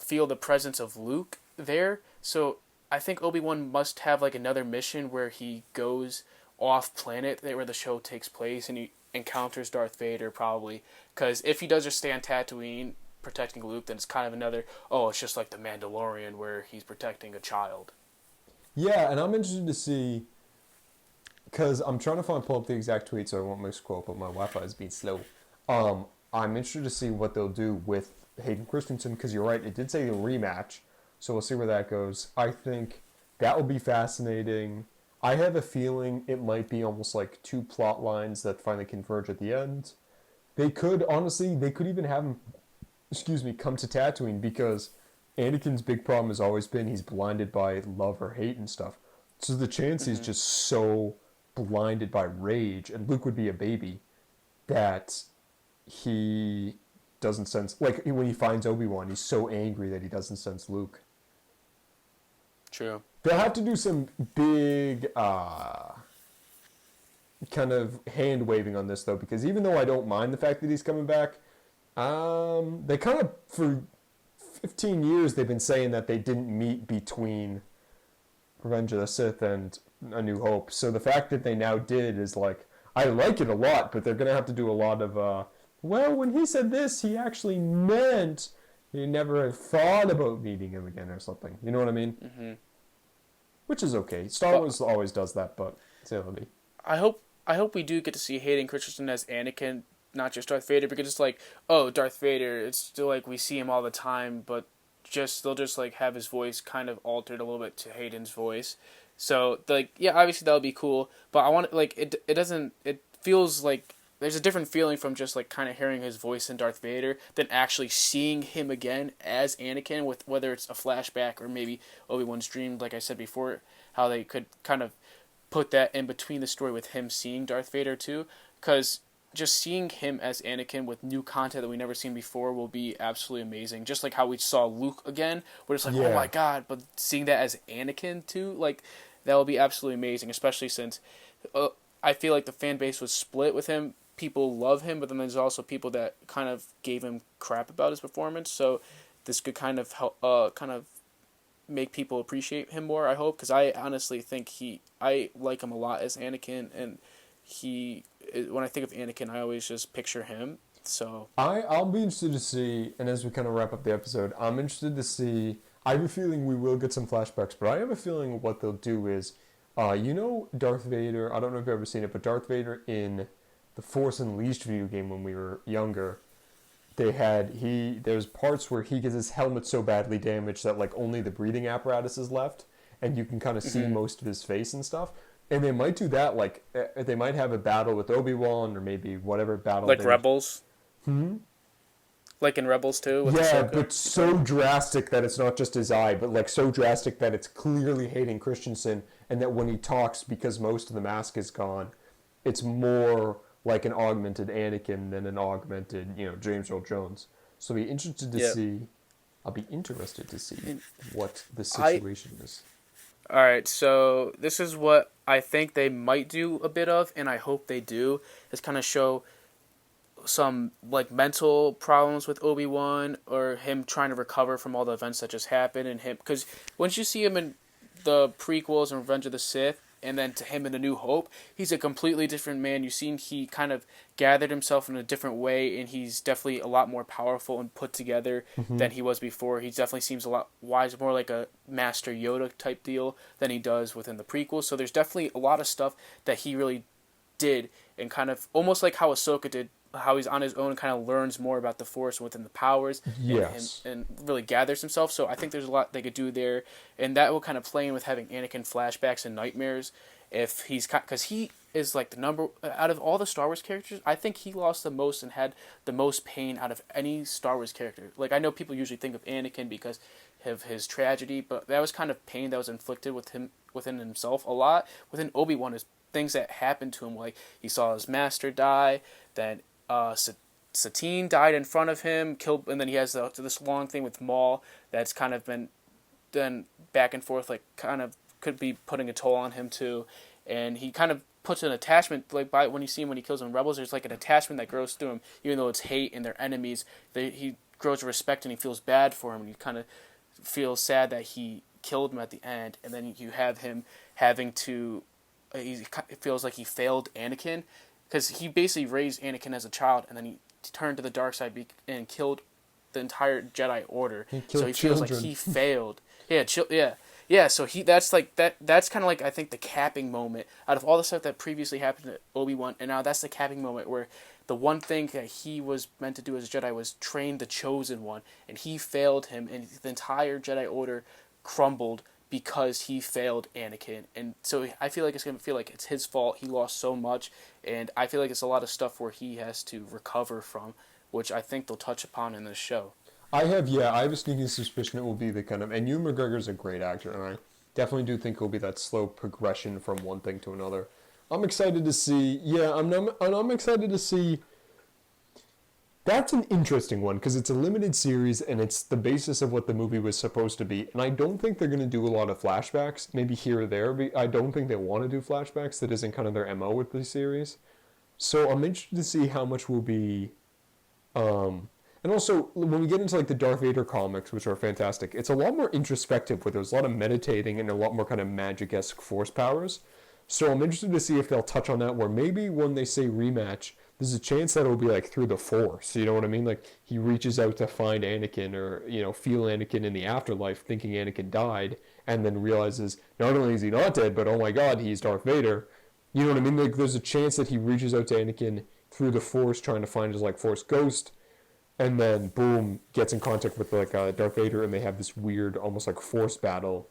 feel the presence of Luke there. So I think Obi-Wan must have like another mission where he goes off planet where the show takes place and he encounters Darth Vader, probably. Because if he does just stay on Tatooine protecting Luke, then it's kind of another, oh, it's just like the Mandalorian where he's protecting a child. Yeah, and I'm interested to see, because I'm trying to pull up the exact tweet so I won't misquote, but my Wi-Fi is being slow. I'm interested to see what they'll do with Hayden Christensen, because you're right, it did say a rematch, so we'll see where that goes. I think that will be fascinating. I have a feeling it might be almost like two plot lines that finally converge at the end. They could even have him, come to Tatooine, because Anakin's big problem has always been he's blinded by love or hate and stuff. So the chance he's Mm-hmm. just so blinded by rage, and Luke would be a baby, that he doesn't sense, like when he finds Obi-Wan, he's so angry that he doesn't sense Luke. True. They'll have to do some big kind of hand waving on this though, because even though I don't mind the fact that he's coming back, they kind of, for 15 years they've been saying that they didn't meet between Revenge of the Sith and A New Hope. So the fact that they now did is like, I like it a lot, but they're gonna have to do a lot of well, when he said this, he actually meant he never thought about meeting him again or something. You know what I mean? Mm-hmm. Which is okay. Star But Wars always does that, but it's me. I hope we do get to see Hayden Christensen as Anakin, not just Darth Vader, because it's like, oh, Darth Vader, it's still like we see him all the time, but they'll just like have his voice kind of altered a little bit to Hayden's voice. So like, yeah, obviously that would be cool, but I want, like, it doesn't, it feels like there's a different feeling from just like kind of hearing his voice in Darth Vader than actually seeing him again as Anakin, with whether it's a flashback or maybe Obi-Wan's dream, like I said before, how they could kind of put that in between the story with him seeing Darth Vader too, because just seeing him as Anakin with new content that we never seen before will be absolutely amazing. Just like how we saw Luke again, where it's like, oh Yeah. my god, but seeing that as Anakin too, like that will be absolutely amazing. Especially since I feel like the fan base was split with him. People love him, but then there's also people that kind of gave him crap about his performance. So this could kind of help, kind of make people appreciate him more. I hope, because I honestly think I like him a lot as Anakin, and when I think of Anakin, I always just picture him. So I'll be interested to see, and as we kind of wrap up the episode, I'm interested to see. I have a feeling we will get some flashbacks, but I have a feeling what they'll do is, Darth Vader. I don't know if you've ever seen it, but Darth Vader in the Force Unleashed video game when we were younger, there's parts where he gets his helmet so badly damaged that like only the breathing apparatus is left, and you can kind of see most of his face and stuff. And they might do that, like they might have a battle with Obi-Wan, or maybe whatever battle. like Rebels. Like in Rebels too. With Yeah, Ahsoka. but so drastic that it's not just his eye, but like so drastic that it's clearly Hayden Christensen, and that when he talks, because most of the mask is gone, it's more like an augmented Anakin than an augmented, James Earl Jones. So I'll be interested to see. I'll be interested to see what the situation is. All right, so this is what I think they might do a bit of, and I hope they do, is kind of show some like mental problems with Obi-Wan, or him trying to recover from all the events that just happened, and him, because once you see him in the prequels and Revenge of the Sith, and then to him in A New Hope, he's a completely different man. You've seen he kind of gathered himself in a different way, and he's definitely a lot more powerful and put together than he was before. He definitely seems a lot wise, more like a Master Yoda type deal than he does within the prequels. So there's definitely a lot of stuff that he really did, and kind of almost like how Ahsoka did, how he's on his own and kind of learns more about the Force within the powers, and really gathers himself. So I think there's a lot they could do there, and that will kind of play in with having Anakin flashbacks and nightmares. If he's, because he is like the number out of all the Star Wars characters, I think he lost the most and had the most pain out of any Star Wars character. Like, I know people usually think of Anakin because of his tragedy, but that was kind of pain that was inflicted within himself a lot. Within Obi-Wan is things that happened to him, like he saw his master die, then Satine died in front of him, killed, and then he has this long thing with Maul that's kind of been then back and forth, like kind of could be putting a toll on him too, and he kind of puts an attachment, like when you see him when he kills him in Rebels, there's like an attachment that grows through him, even though it's hate and they're enemies. He grows respect and he feels bad for him, and he kind of feels sad that he killed him at the end, and then you have him having to, it feels like he failed Anakin, because he basically raised Anakin as a child, and then he turned to the dark side and killed the entire Jedi Order. So he feels like he failed. Yeah. So that's like that. That's kind of like, I think, the capping moment out of all the stuff that previously happened to Obi-Wan, and now that's the capping moment where the one thing that he was meant to do as a Jedi was train the Chosen One, and he failed him, and the entire Jedi Order crumbled because he failed Anakin. And so I feel like it's going to feel like it's his fault. He lost so much, and I feel like it's a lot of stuff where he has to recover from, which I think they'll touch upon in this show. I have a sneaking suspicion it will be the kind of, and Ewan McGregor's a great actor, and I definitely do think it will be that slow progression from one thing to another. I'm excited to see, I'm excited to see. That's an interesting one, because it's a limited series, and it's the basis of what the movie was supposed to be. And I don't think they're going to do a lot of flashbacks, maybe here or there. But I don't think they want to do flashbacks. That isn't kind of their MO with the series. So I'm interested to see how much will be... and also, when we get into like the Darth Vader comics, which are fantastic, it's a lot more introspective, where there's a lot of meditating and a lot more kind of magic-esque force powers. So I'm interested to see if they'll touch on that, where maybe when they say rematch, there's a chance that it'll be like through the Force. You know what I mean? Like he reaches out to find Anakin, or feel Anakin in the afterlife, thinking Anakin died, and then realizes not only is he not dead, but oh my God, he's Darth Vader. You know what I mean? Like there's a chance that he reaches out to Anakin through the Force, trying to find his like Force ghost, and then boom, gets in contact with like Darth Vader, and they have this weird, almost like Force battle,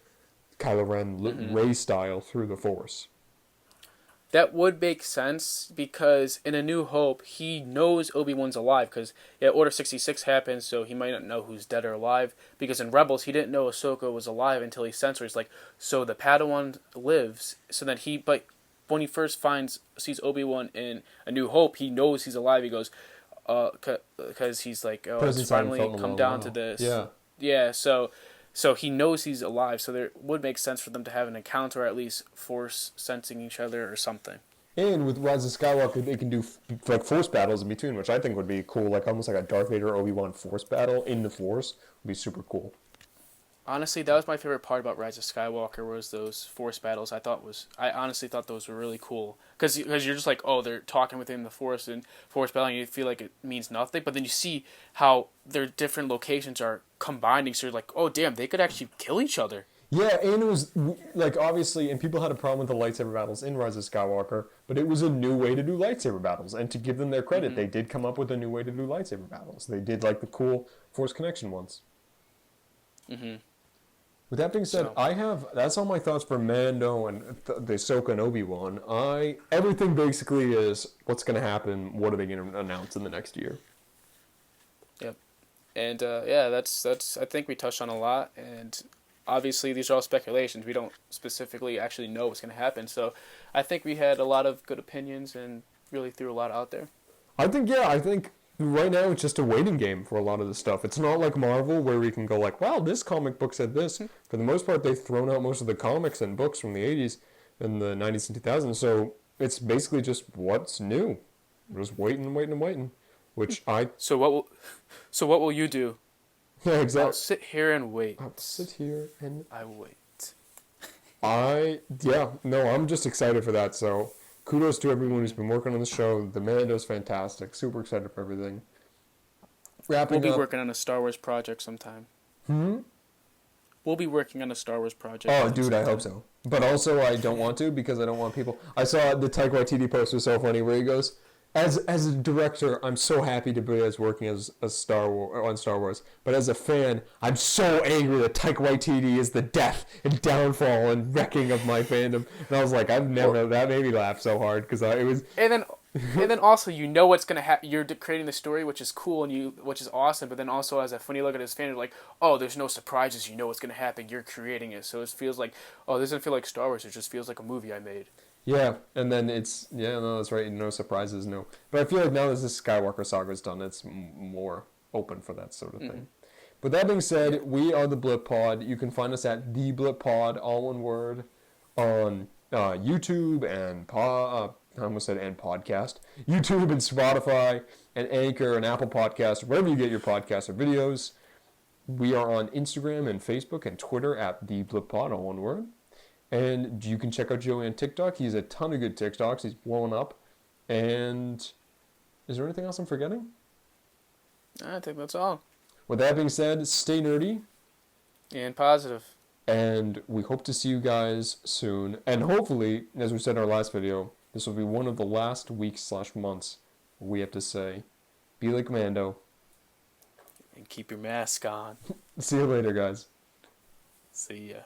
Kylo Ren, Rey style, through the Force. That would make sense, because in A New Hope, he knows Obi-Wan's alive, because Order 66 happens, so he might not know who's dead or alive, because in Rebels, he didn't know Ahsoka was alive until he sensed her. He's like, so the Padawan lives, so then but when he first sees Obi-Wan in A New Hope, he knows he's alive. He goes, because he's like, oh, it's finally come down to this. Yeah, so he knows he's alive, so there would make sense for them to have an encounter, or at least Force sensing each other or something. And with Rise of Skywalker, they can do like Force battles in between, which I think would be cool, like almost like a Darth Vader Obi-Wan Force battle in the Force would be super cool. Honestly, that was my favorite part about Rise of Skywalker was those Force battles. I honestly thought those were really cool because you're just like, oh, they're talking within the Force and Force battling. You feel like it means nothing, but then you see how their different locations are combining. So you're like, oh, damn, they could actually kill each other. Yeah, and it was like obviously, and people had a problem with the lightsaber battles in Rise of Skywalker, but it was a new way to do lightsaber battles. And to give them their credit, they did come up with a new way to do lightsaber battles. They did like the cool Force connection ones. Mm-hmm. With that being said, that's all my thoughts for Mando and the Ahsoka and Obi-Wan. Everything basically is what's going to happen. What are they going to announce in the next year? Yep, and that's I think we touched on a lot, and obviously these are all speculations. We don't specifically actually know what's going to happen, so I think we had a lot of good opinions and really threw a lot out there. I think right now it's just a waiting game for a lot of this stuff. It's not like Marvel where we can go like, wow, this comic book said this. For the most part, they've thrown out most of the comics and books from the 80s and the 90s and 2000s, so it's basically just what's new. We're just waiting, which I... So what will you do? Yeah, exactly. I'll sit here and wait. I'll sit here and... I wait. I'm just excited for that, so... Kudos to everyone who's been working on the show. The Mando's fantastic. Super excited for everything. We'll be working on a Star Wars project sometime. We'll be working on a Star Wars project. Oh, dude, I hope so. But also, I don't want to because I don't want people... I saw the Taika Waititi post was so funny where he goes, as a director, I'm so happy to be working as a on Star Wars. But as a fan, I'm so angry that Taika Waititi is the death and downfall and wrecking of my fandom. And I was like, that made me laugh so hard because it was... And then also, you know what's going to happen. You're creating the story, which is cool which is awesome. But then also, as when you look at his fan, you're like, oh, there's no surprises. You know what's going to happen. You're creating it. So it feels like, oh, this doesn't feel like Star Wars. It just feels like a movie I made. Yeah, and then that's right. No surprises, no. But I feel like now that this Skywalker saga is done, it's more open for that sort of thing. With that being said, we are the Blip Pod. You can find us at the Blip Pod, all one word, on YouTube and I almost said and podcast, YouTube and Spotify and Anchor and Apple Podcasts, wherever you get your podcasts or videos. We are on Instagram and Facebook and Twitter at the Blip Pod, all one word. And you can check out Joey on TikTok. He has a ton of good TikToks. He's blowing up. And is there anything else I'm forgetting? I think that's all. With that being said, stay nerdy. And positive. And we hope to see you guys soon. And hopefully, as we said in our last video, this will be one of the last weeks/months where we have to say, be like Mando. And keep your mask on. See you later, guys. See ya.